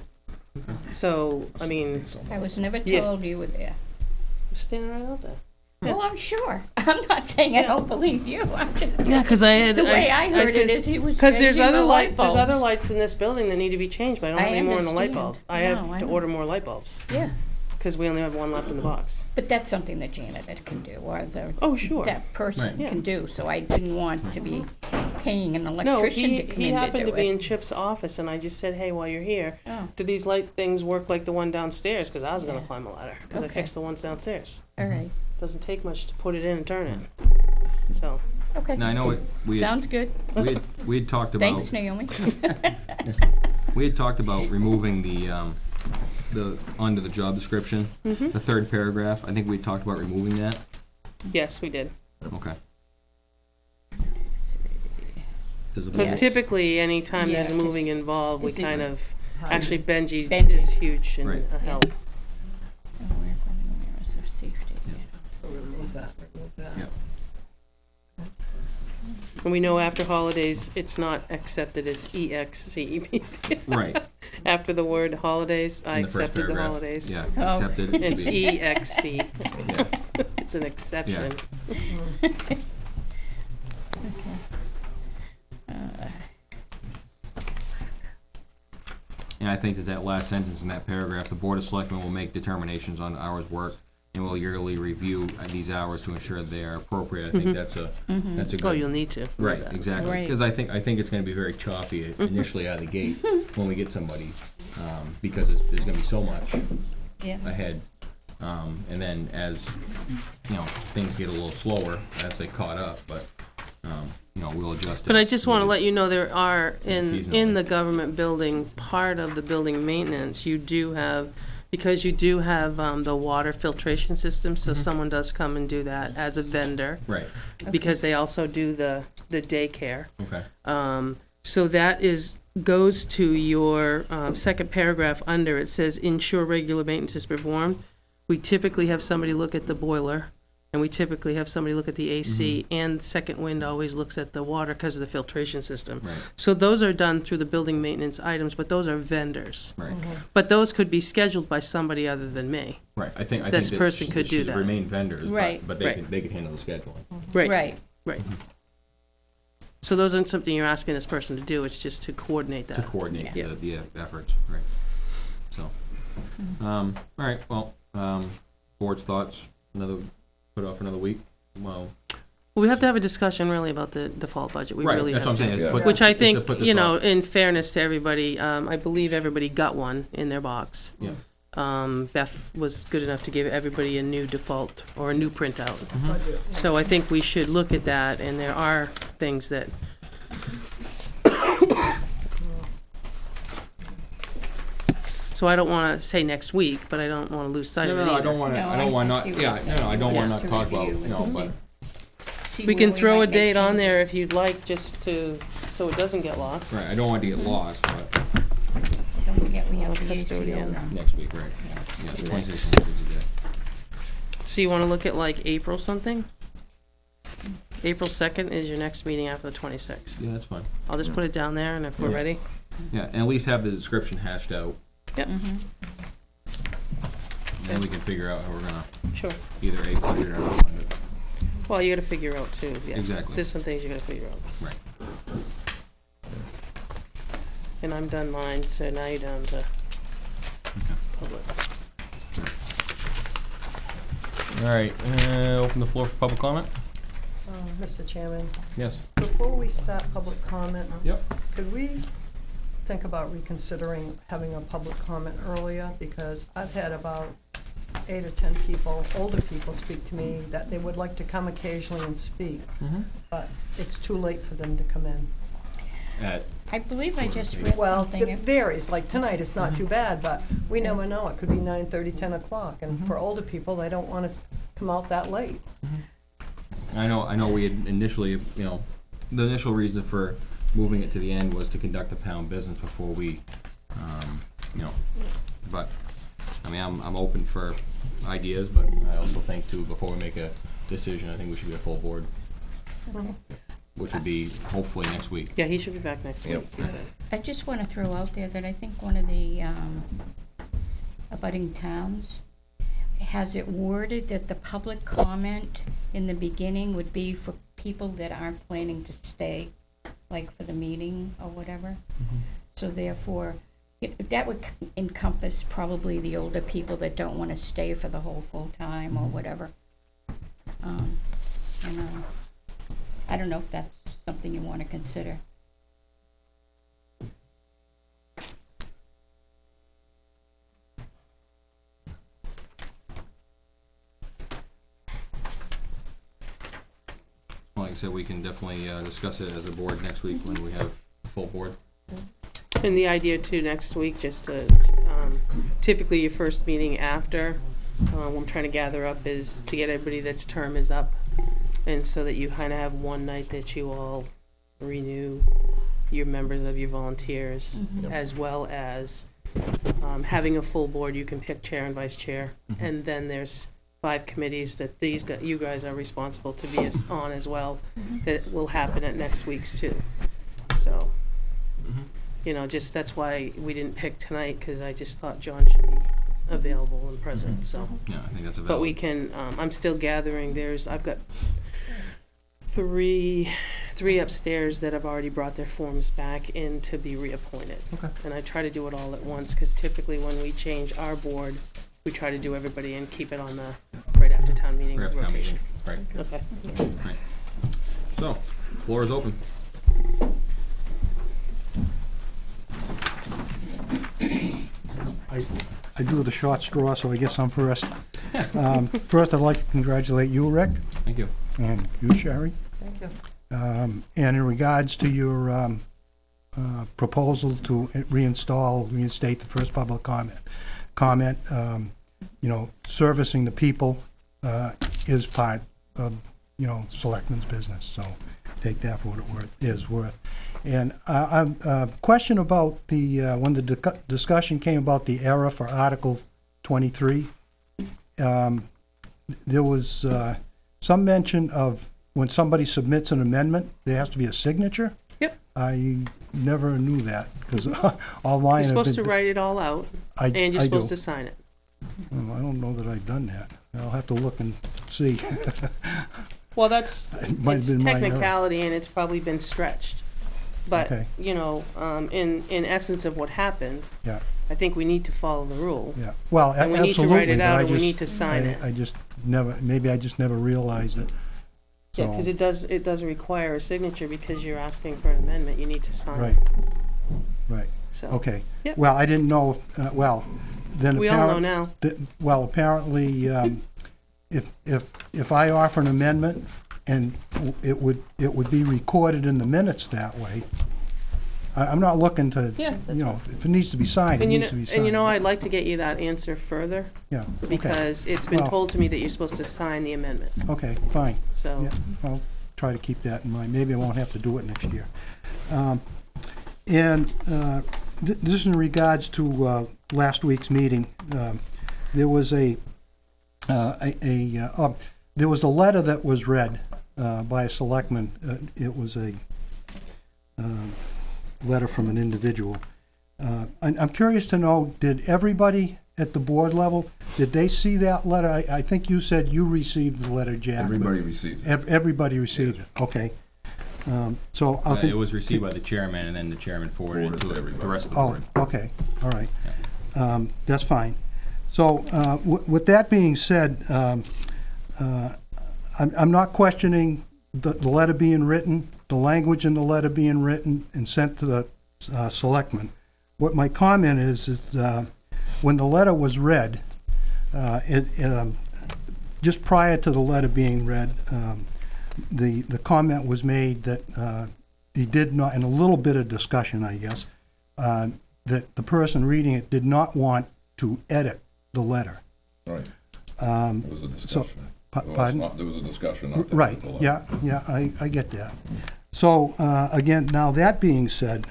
So, I mean, I was never Yeah. told you were there. I'm standing right out there. Well, I'm sure. I'm not saying I don't believe you. I'm just, Yeah, because I had. the way I heard it is he was Because there's changing the other light there's other bulbs. lights in this building that need to be changed, but I don't I have any more in the light bulb. understand. I No, have I to know. order more light bulbs, Yeah, because we only have one left in the box. but that's something the janitor can do, or Oh, sure. that person Right. can do, so I didn't want to be paying an No, electrician he to come he in to happened do to be it. in Chip's office, and I just said, hey, while you're here, Oh, do these light things work like the one downstairs? Because I was gonna Yeah. climb a ladder, because I Okay. fixed the ones downstairs. all right, Doesn't take much to put it in and turn it. So, okay. Now, I know we had, Sounds good. we had talked about, Thanks, Naomi. we had talked about removing the under the job description, Mm-hmm. the third paragraph. I think we talked about removing that. yes, we did. Okay. Does the Because board- typically, anytime Yeah, there's moving involved, we is it- kind of, actually Benji Benji. is huge and Right. a help. Remove that, remove that. Yeah. And we know after holidays, it's not accepted, it's EXCEP. Right. After the word holidays, I in the first accepted the paragraph. holidays. Yeah, Oh. accepted. It It's should be- EXC. yeah. It's an exception. And I think that last sentence in that paragraph, the Board of Selectmen will make determinations on hours worked and will yearly review these hours to ensure they are appropriate. I think that's a Oh, good. you'll need to. Right, exactly. Right. Because I think it's going to be very choppy initially out of the gate when we get somebody, because there's going to be so much Yeah, ahead. And then as, things get a little slower, as they caught up, but, we'll adjust it. But I as just want to needed. let you know, there are, in Seasonally. the government building, part of the building maintenance, you do have, because you do have the water filtration system, so someone does come and do that as a vendor, Right, because they also do the daycare. okay. So that goes to your second paragraph under, it says, ensure regular maintenance is performed. We typically have somebody look at the boiler, and we typically have somebody look at the AC, and Second Wind always looks at the water because of the filtration system. Right, So those are done through the building maintenance items, but those are vendors. right, But those could be scheduled by somebody other than me. right. I think This that person could do should that. remain vendors, Right. but they Right. can handle the scheduling. right. So those aren't something you're asking this person to do, it's just to coordinate To that. coordinate Yeah. the efforts, right. So, all right, well, board's thoughts, put off another week? Well, We have to have a discussion really about the default budget, we right, really that's have what I'm to. saying. is Yeah. put- Which I is to think, put this you know, off. in fairness to everybody, I believe everybody got one in their box. Yeah. Beth was good enough to give everybody a new default or a new printout. Budget. So I think we should look at that, and there are things that. So I don't want to say next week, but I don't want to lose sight of it No, I either. don't want to, No, I don't want I not, see what yeah, you're no, I don't saying. want Yeah. to not talk about, review and but, see We where can throw a might make date on there changes. if you'd like, just to, so it doesn't get lost. right, I don't want to get lost, but Don't forget we have the Custodian. ACO. next week, right, yeah, 26 is a day. So you want to look at like April something? April 2nd is your next meeting after the 26th. Yeah, that's fine. I'll just put it down there, and if we're Yeah. ready. Yeah, and at least have the description hashed out, Mhm. and we can figure out how we're gonna Sure. either A, fund it or not fund it. Well, you gotta figure out too, yeah. Exactly. There's some things you gotta figure out. Right. And I'm done mine, so now you're down to public. All right, open the floor for public comment? Mr. Chairman, Yes. before we start public comment, Yep. could we think about reconsidering having a public comment earlier? Because I've had about 8 or 10 people, older people, speak to me that they would like to come occasionally and speak, but it's too late for them to come in. I believe I just read Well, something. it varies, like tonight, it's not too bad, but we never know, it could be 9:30, 10 o'clock, and for older people, they don't want to come out that late. I know we had initially, the initial reason for moving it to the end was to conduct a pound business before we, but, I'm open for ideas, but I also think too, before we make a decision, I think we should be a full board, Okay. which would be hopefully next week. Yeah, he should be back next week, he said. I just want to throw out there that I think one of the abutting towns has it worded that the public comment in the beginning would be for people that aren't planning to stay, like for the meeting or whatever. So therefore, that would encompass probably the older people that don't want to stay for the whole full time or whatever. I don't know if that's something you want to consider. Like I said, we can definitely discuss it as a board next week when we have a full board. And the idea too, next week, just to, typically your first meeting after, what I'm trying to gather up is to get everybody that's term is up. And so that you kind of have one night that you all renew your members of your volunteers, as well as having a full board. You can pick chair and vice chair. And then there's 5 committees that you guys are responsible to be on as well, that will happen at next week's too. So, just that's why we didn't pick tonight, because I just thought John should be available and present, so. Yeah, I think that's a But valid. we can, I'm still gathering, I've got three upstairs that have already brought their forms back in to be reappointed. Okay. And I try to do it all at once, because typically when we change our board, we try to do everybody and keep it on the right after town meeting Right after town rotation. meeting. Right. Okay. Right. So, floor is open. I do the short straw, so I guess I'm first. First, I'd like to congratulate you, Rick, Thank you. and you, Sherry. Thank you. And in regards to your proposal to reinstate the first public comment, servicing the people is part of, Selectmen's business, so take that for what it is worth. And question about when the discussion came about the error for Article 23, there was some mention of when somebody submits an amendment, there has to be a signature. Yep. I never knew that, because all mine You're have supposed to been. write it all out, and you're I supposed do. to sign it. I don't know that I've done that. I'll have to look and see. Well, that's, It might have it's been my error. technicality, and it's probably been stretched. But, Okay. in essence of what happened, Yeah. I think we need to follow the rule. Yeah, well, And we absolutely. need to write it but out, I and we just- need to sign it. I just never, maybe I just never realized it. Yeah, because So- it does require a signature, because you're asking for an amendment, you need to sign Right, it. right, So, okay. Yep. Well, I didn't know, then we all know now. Well, apparently, if I offer an amendment, and it would be recorded in the minutes that way, I'm not looking to, Yeah, that's if it needs to be signed, it And needs to be signed. I'd like to get you that answer further, Yeah, okay, because it's been Well- told to me that you're supposed to sign the amendment, okay, fine. so. Yeah, I'll try to keep that in mind. Maybe I won't have to do it next year. This is in regards to last week's meeting. There was there was a letter that was read by a selectman. It was a letter from an individual. I'm curious to know, did everybody at the board level, did they see that letter? I think you said you received the letter, Jack. but Everybody received it. Everybody received it, okay. So I'll. It was received by the chairman, and then the chairman forwarded it to the rest of the Oh, board. okay, all right. That's fine. So, with that being said, I'm not questioning the letter being written, the language in the letter being written and sent to the selectmen. What my comment is when the letter was read, Just prior to the letter being read, the comment was made that he did not, in a little bit of discussion, I guess, that the person reading it did not want to edit the letter. Right. There was a discussion. Pardon? There was a discussion. Not to Right, edit the letter. yeah, I get that. So, again, now that being said,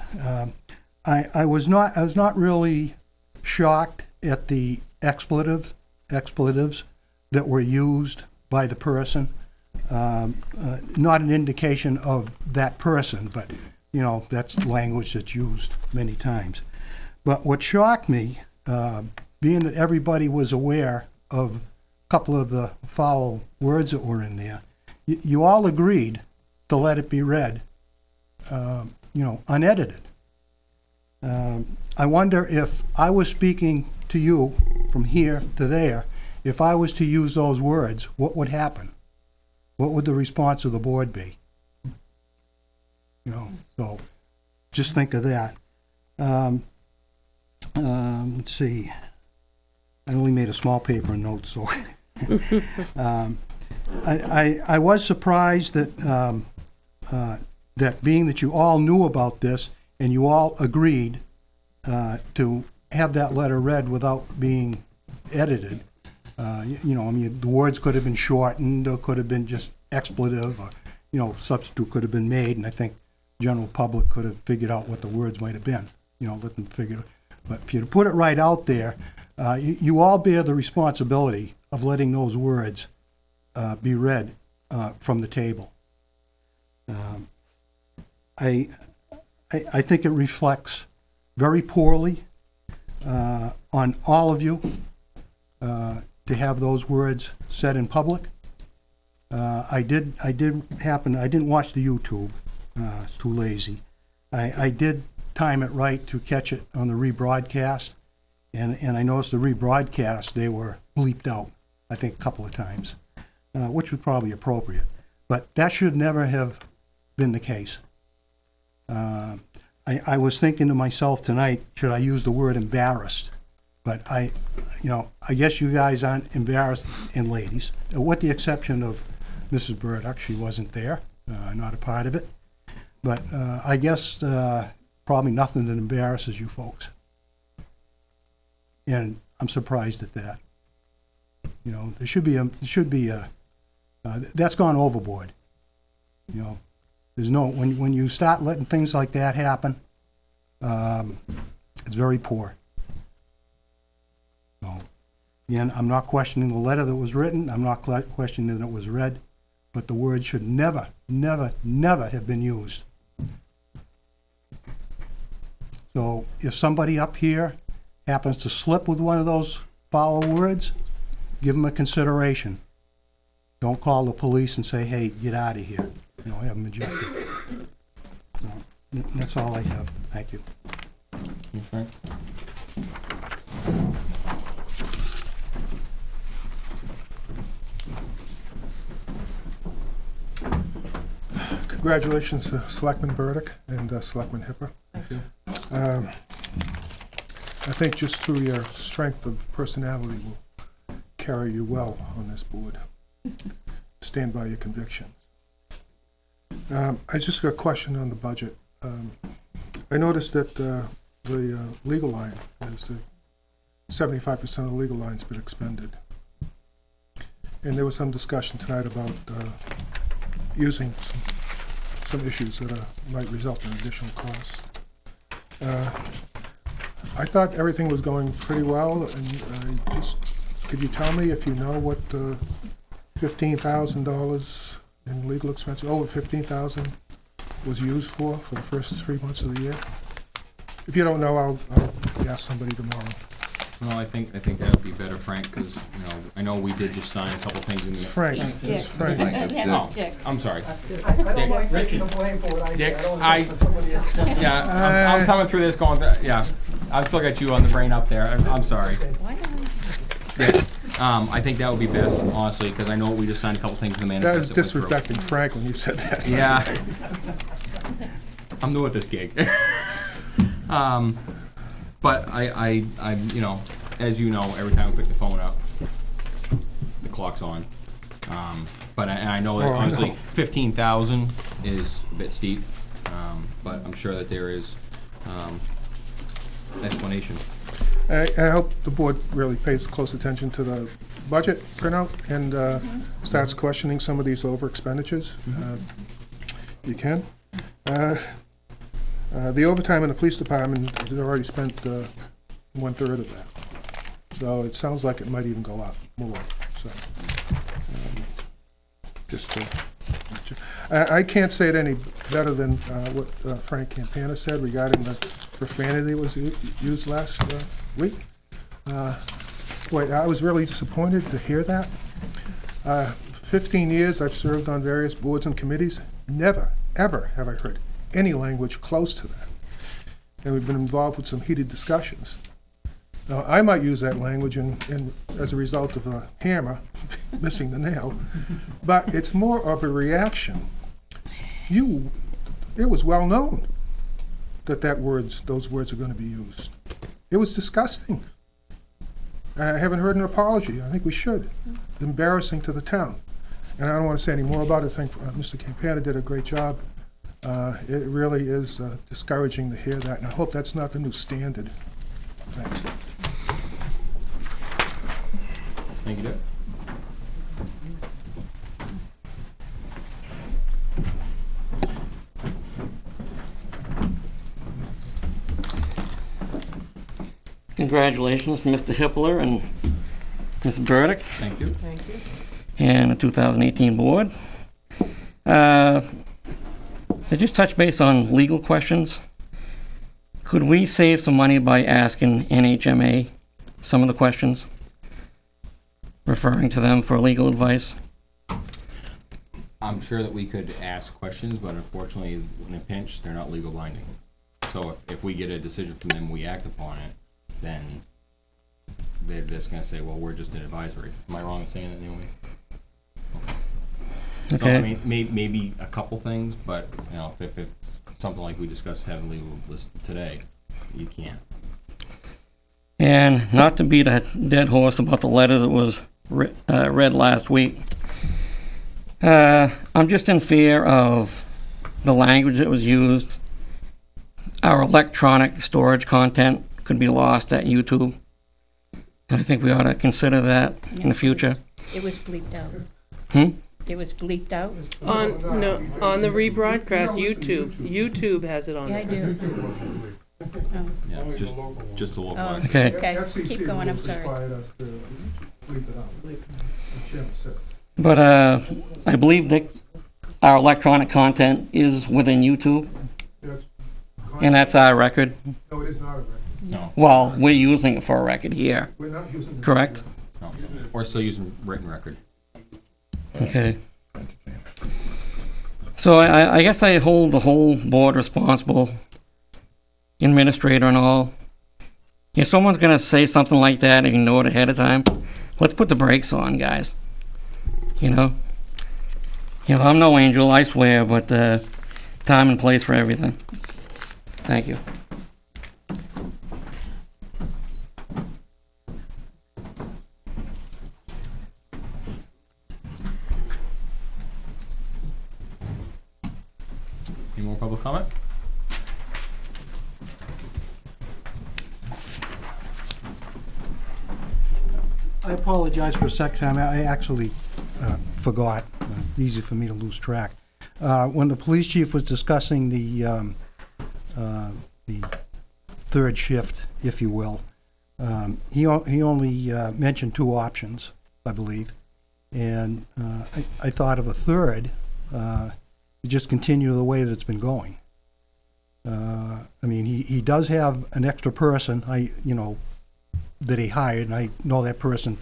I was not really shocked at the expletives that were used by the person. Not an indication of that person, but, you know, that's language that's used many times. But what shocked me, being that everybody was aware of a couple of the foul words that were in there, you all agreed to let it be read, unedited. I wonder if I was speaking to you from here to there, if I was to use those words, what would happen? What would the response of the board be? So just think of that. Let's see. I only made a small paper note, so. I was surprised that that being that you all knew about this and you all agreed to have that letter read without being edited. The words could have been shortened, or could have been just expletive, or, substitute could have been made, and I think the general public could have figured out what the words might have been, let them figure it. But if you put it right out there, you all bear the responsibility of letting those words be read from the table. I think it reflects very poorly on all of you to have those words said in public. I didn't watch the YouTube. It's too lazy. I did time it right to catch it on the rebroadcast, and I noticed the rebroadcast, they were bleeped out, I think, a couple of times, which was probably appropriate. But that should never have been the case. I was thinking to myself tonight, should I use the word embarrassed? But I guess you guys aren't embarrassed, and ladies, with the exception of Mrs. Burdock. She wasn't there, not a part of it. But I guess probably nothing that embarrasses you folks. And I'm surprised at that. There should be a that's gone overboard. There's no, when you start letting things like that happen, it's very poor. So, again, I'm not questioning the letter that was written. I'm not questioning that it was read. But the word should never, never, never have been used. So if somebody up here happens to slip with one of those foul words, give them a consideration. Don't call the police and say, hey, get out of here. Have them ejected. So, that's all I have. Thank you. Okay. Congratulations, Selectman Burdick and Selectman Hipper. Thank you. I think just through your strength of personality will carry you well on this board. Stand by your convictions. I just got a question on the budget. I noticed that the legal line, is 75% of the legal line's been expended. And there was some discussion tonight about using some issues that might result in additional costs. I thought everything was going pretty well, and could you tell me if you know what the $15,000 in legal expenses, over $15,000, was used for the first 3 months of the year? If you don't know, I'll ask somebody tomorrow. No, I think that would be better, Frank, because I know we did just sign a couple things in the. Frank, it's Frank. Oh, I'm sorry. I don't mind taking the blame for what I Dick, say. I don't want to for somebody else. Yeah, I'm coming through this going. Yeah, I've still got you on the brain up there. I'm sorry. Yeah. I think that would be best, honestly, because I know we just signed a couple things in the That manifest. was disrespecting Frank when you said that. Yeah. I'm new at this gig. But I, as you know, every time we pick the phone up, clock's on. But I know that Oh, I honestly, know. 15,000 is a bit steep, but I'm sure that there is explanation. I hope the board really pays close attention to the budget printout and starts questioning some of these over expenditures. You can. The overtime in the police department, they've already spent 1/3 of that. So it sounds like it might even go up more, so. Just I can't say it any better than what Frank Campana said regarding the profanity that was used last week. Boy, I was really disappointed to hear that. 15 years I've served on various boards and committees. Never, ever have I heard any language close to that. And we've been involved with some heated discussions. Now, I might use that language as a result of a hammer missing the nail, but it's more of a reaction. It was well known that those words are going to be used. It was disgusting. I haven't heard an apology. I think we should. It's embarrassing to the town. And I don't want to say any more about it. I think Mr. Campana did a great job. It really is discouraging to hear that, and I hope that's not the new standard. Thanks. Thank you, Dick. Congratulations to Mr. Hippler and Ms. Burdick Thank you. and the 2018 board. To just touch base on legal questions, could we save some money by asking NHMA some of the questions? Referring to them for legal advice? I'm sure that we could ask questions, but unfortunately, in a pinch, they're not legal binding. So if we get a decision from them, we act upon it, then they're just gonna say, well, we're just an advisory. Am I wrong in saying that, Naomi? Okay. So, I mean, maybe a couple things, but, you know, if it's something like we discussed having legal list today, you can't. And not to beat a dead horse about the letter that was read last week, I'm just in fear of the language that was used. Our electronic storage content could be lost at YouTube. And I think we ought to consider that in the future. It was bleeped out. Hmm? It was bleeped out? On the rebroadcast, YouTube has it on Yeah, I there. do. Oh. Yeah, just a local. Oh. Okay. Okay, FCC keep going, I'm rules sorry. required us to bleep it out. The chairman says. But I believe that our electronic content is within YouTube, Yes. and that's our record. No, it is not a record. No, Well, we're using it for a record here, We're not using. the- correct? no. We're still using written record. Okay. So I guess I hold the whole board responsible, administrator and all. If someone's gonna say something like that and you know it ahead of time, let's put the brakes on, guys. You know? I'm no angel, I swear, but time and place for everything. Thank you. Any more public comment? I apologize for a second time. I actually forgot. Easy for me to lose track. When the police chief was discussing the third shift, if you will, he only mentioned two options, I believe. And I thought of a third, just continue the way that it's been going. I mean, he does have an extra person, that he hired, and I know that person,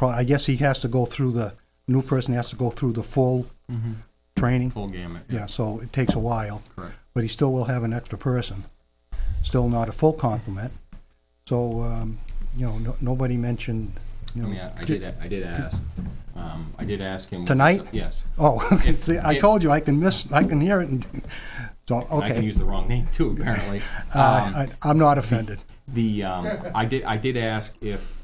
I guess he has to go through the new person has to go through the full training. Full gamut. Yeah, so it takes a while. Correct. But he still will have an extra person. Still not a full complement. So, nobody mentioned, I mean, I did ask. I did ask him. Tonight? Yes. Oh, okay. See, I told you I can hear it, and so okay. I can use the wrong name too, apparently. I'm not offended. I did ask if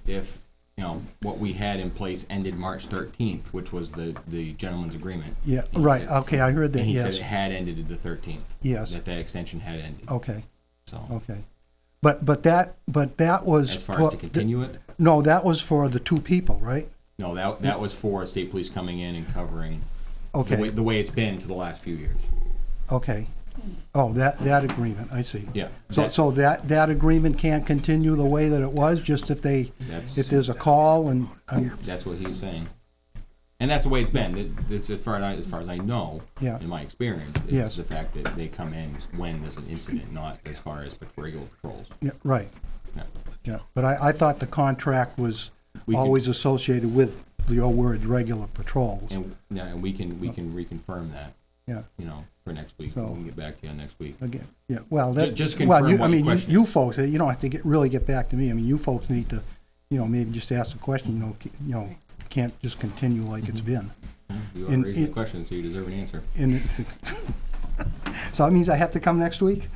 you know, what we had in place ended March 13th, which was the gentleman's agreement. Yeah, And he right, said- okay, I heard that, And he yes. said it had ended the 13th. Yes. That extension had ended. Okay, So, okay. But that was. as far as to continue it, No, that was for the two people, right? no, that was for state police coming in and covering Okay, the way it's been for the last few years. okay. Oh, that agreement, I see. Yeah. So that agreement can't continue the way that it was, just if there's a call and, That's what he's saying. And that's the way it's been. This, as far as I know, Yeah. in my experience, is Yes. the fact that they come in when there's an incident, not as far as regular patrols. yeah, right, Yeah. yeah. But I thought the contract was We could- always associated with your word, regular patrols. And, yeah, and we can reconfirm that, Yeah, you know, for next week. So- We can get back to you on next week. again, yeah, well, that. Just well, confirm you- what I the mean, question you folks, you don't have to really get back to me. I mean, you folks need to, maybe just ask a question, can't just continue like it's been. You in- are raising the in- question, so you deserve an answer. And it's, so that means I have to come next week?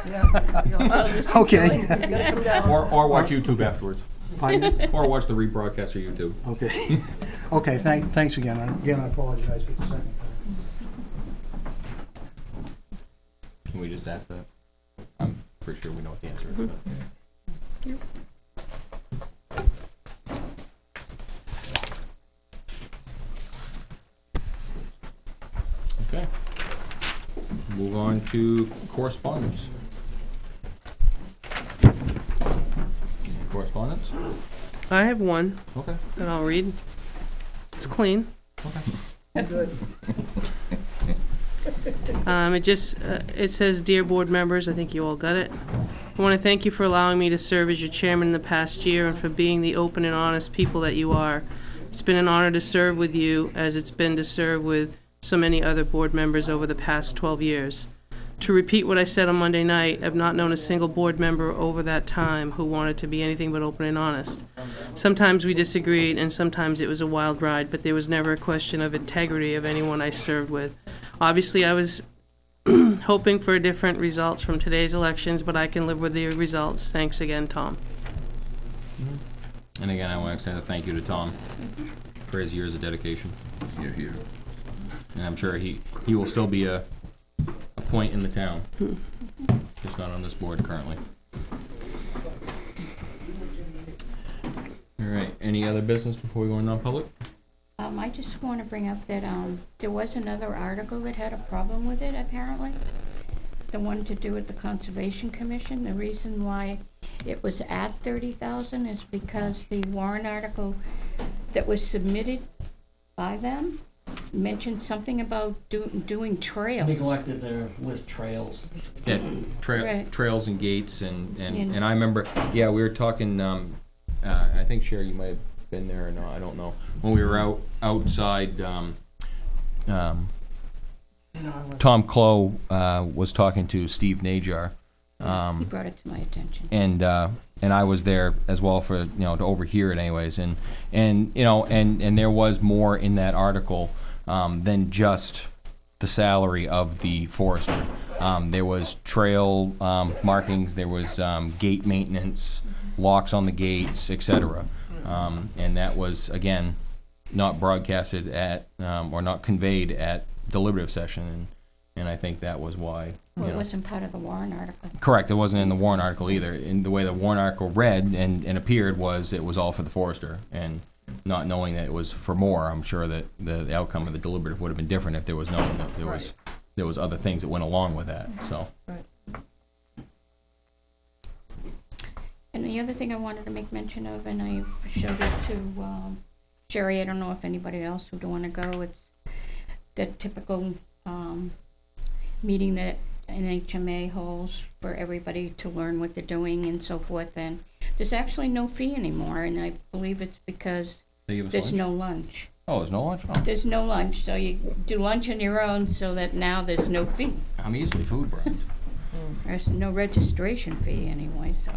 Yeah. Okay. Gotta come down. Or watch YouTube afterwards. Pardon me? Or watch the rebroadcast or YouTube. Okay. Okay, thanks again. Again, I apologize for the second time. Can we just ask that? I'm pretty sure we know what the answer is. But. Okay. Move on to correspondence. Any correspondence? I have one Okay. that I'll read. It's clean. Good. It says, "Dear board members," I think you all got it. "I want to thank you for allowing me to serve as your chairman in the past year and for being the open and honest people that you are. It's been an honor to serve with you, as it's been to serve with so many other board members over the past 12 years. To repeat what I said on Monday night, I've not known a single board member over that time who wanted to be anything but open and honest. Sometimes we disagreed, and sometimes it was a wild ride, but there was never a question of integrity of anyone I served with. Obviously, I was hoping for different results from today's elections, but I can live with the results. Thanks again, Tom." And again, I want to extend a thank you to Tom for his years of dedication. Here. And I'm sure he will still be a point in the town. Just not on this board currently. All right, any other business before we go in non-public? I just want to bring up that, there was another article that had a problem with it, apparently. The one to do with the Conservation Commission. The reason why it was at 30,000 is because the warrant article that was submitted by them mentioned something about doing trails. Neglected their list trails. Yeah, Right. trails and gates and And- I remember, yeah, we were talking, I think Sherry, you might have been there or not, I don't know. When we were outside, Tom Clow was talking to Steve Najar. He brought it to my attention. And I was there as well for, to overhear it anyways, and there was more in that article than just the salary of the forester. There was trail markings, there was gate maintenance, locks on the gates, etc. And that was, again, not broadcasted at or not conveyed at deliberative session, and I think that was why. Well, it wasn't part of the warrant article. Correct, it wasn't in the warrant article either. In the way the warrant article read and appeared was it was all for the forester, and not knowing that it was for more, I'm sure that the outcome of the deliberative would have been different if there was known that there was other things that went along with that, so. Right. And the other thing I wanted to make mention of, and I showed it to Sherry, I don't know if anybody else would want to go, it's the typical meeting that NHMA holds for everybody to learn what they're doing and so forth, and there's actually no fee anymore, and I believe it's because They give us there's lunch? no lunch. Oh, there's no lunch? Oh. There's no lunch, so you do lunch on your own so that now there's no fee. I'm easily food bribed. There's no registration fee anyway, so.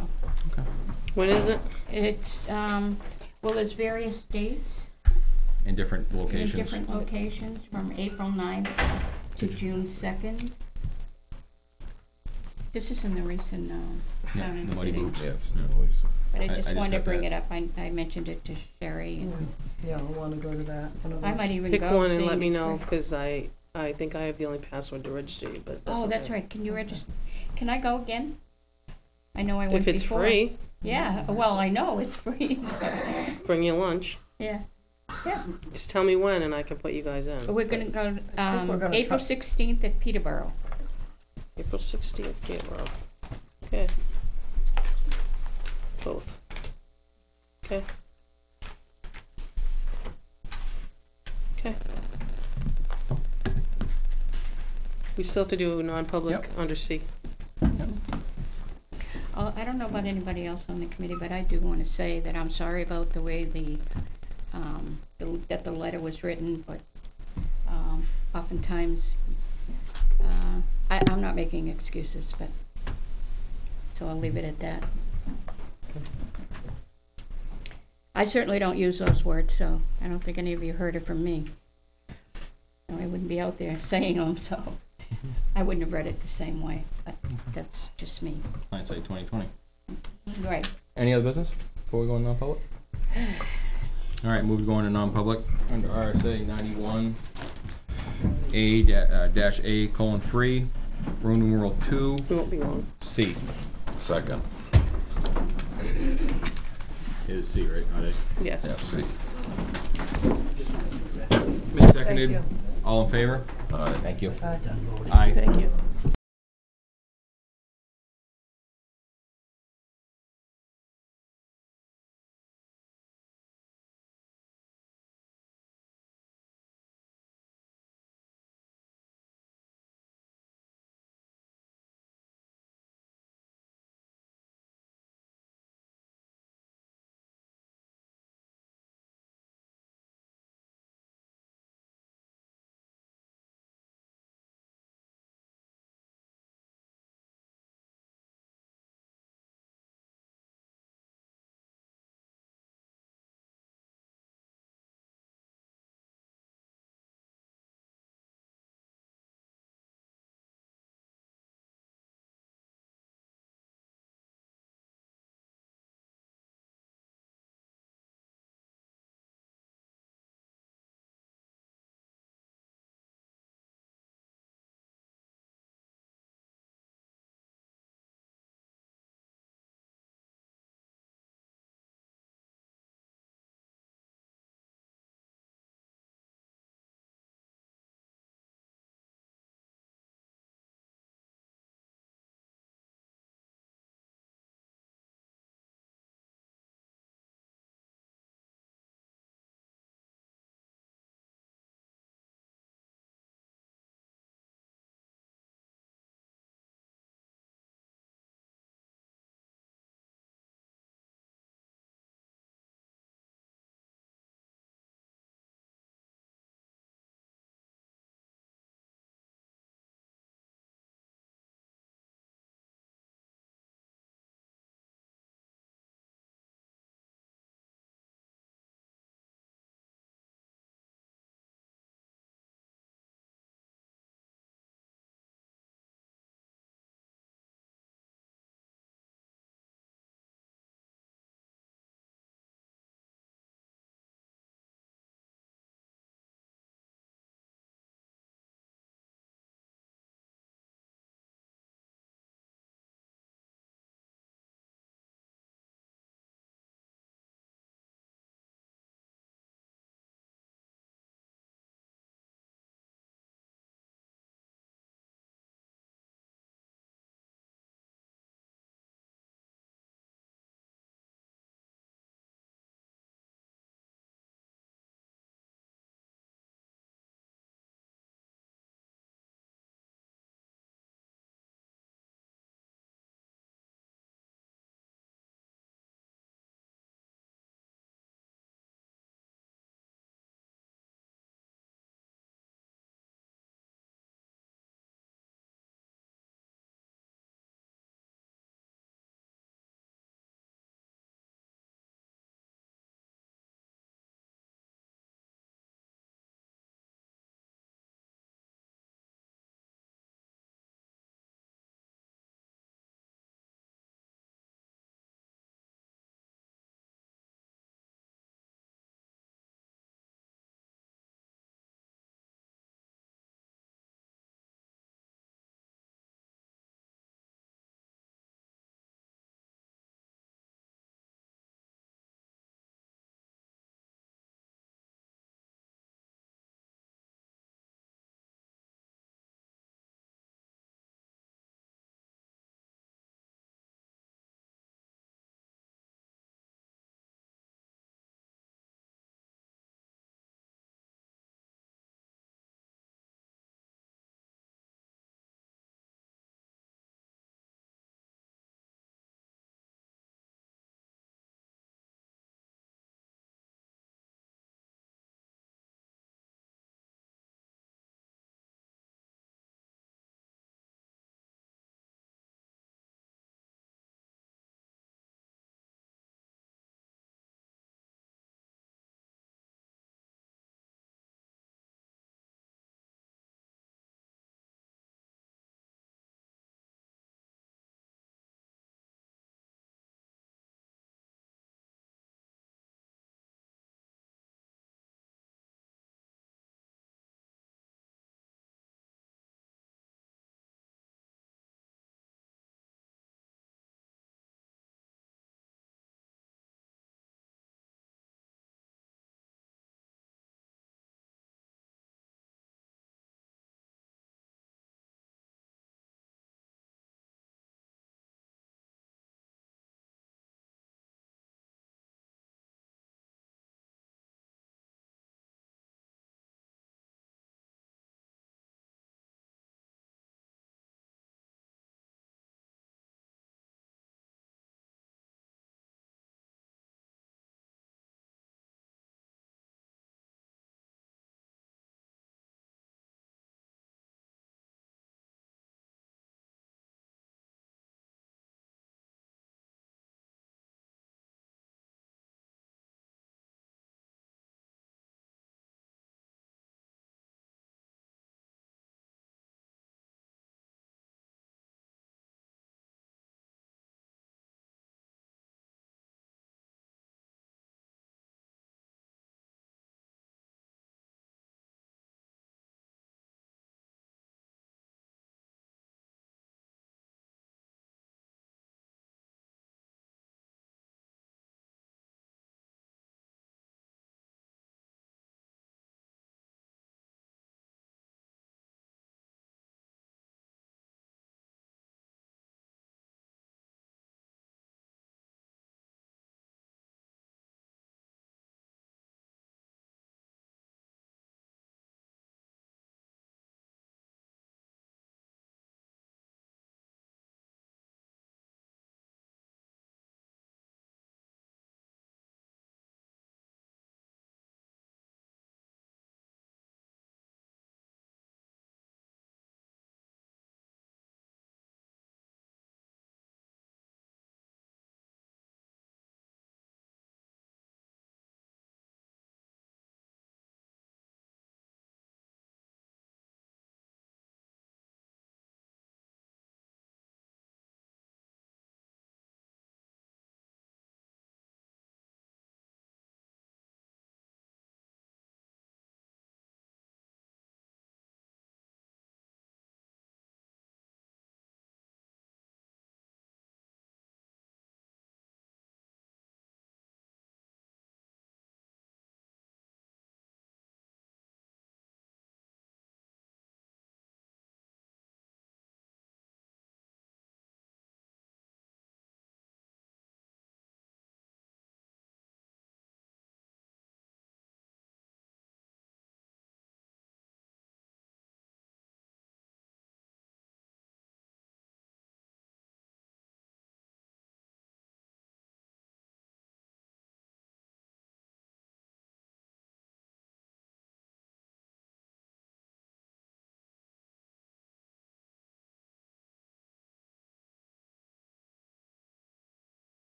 When is it? It's, well, there's various dates In different in locations. different locations from April 9th to June 2nd. This is in the recent, Yeah, town and the Muddy city. Boots. Yeah, it's at least. But I I just just wanted to got bring that. it up. I mentioned it to Sherry, and Yeah, I wanna go to that, one of I might those. even Pick go. one and seeing let me it's know, free. because I think I have the only password to register you, but that's Oh, okay. that's right. Can you register? Can I go again? I know I went If it's before. free, Yeah, well, I know it's free, so, bring your lunch. yeah. Just tell me when and I can put you guys in. We're gonna go, we're gonna April try- 16th at Peterborough. April 16th, Gateway. Okay. Both. Okay. Okay. We still have to do a non-public Yep. under C. I don't know about anybody else on the committee, but I do want to say that I'm sorry about the way that the letter was written, but oftentimes, I'm not making excuses, but, so I'll leave it at that. I certainly don't use those words, so I don't think any of you heard it from me. I wouldn't be out there saying them, so I wouldn't have read it the same way, but that's just me. Hindsight 2020. Right. Any other business before we go into non-public? All right, move to go into non-public under RSA 91 dash A colon 3, Roman numeral 2, It won't be long. C. Second. It is C, right? Not A. Yes. Yeah, see. Been seconded. you. All in favor? All right. Thank you. Aye. Aye. Thank you.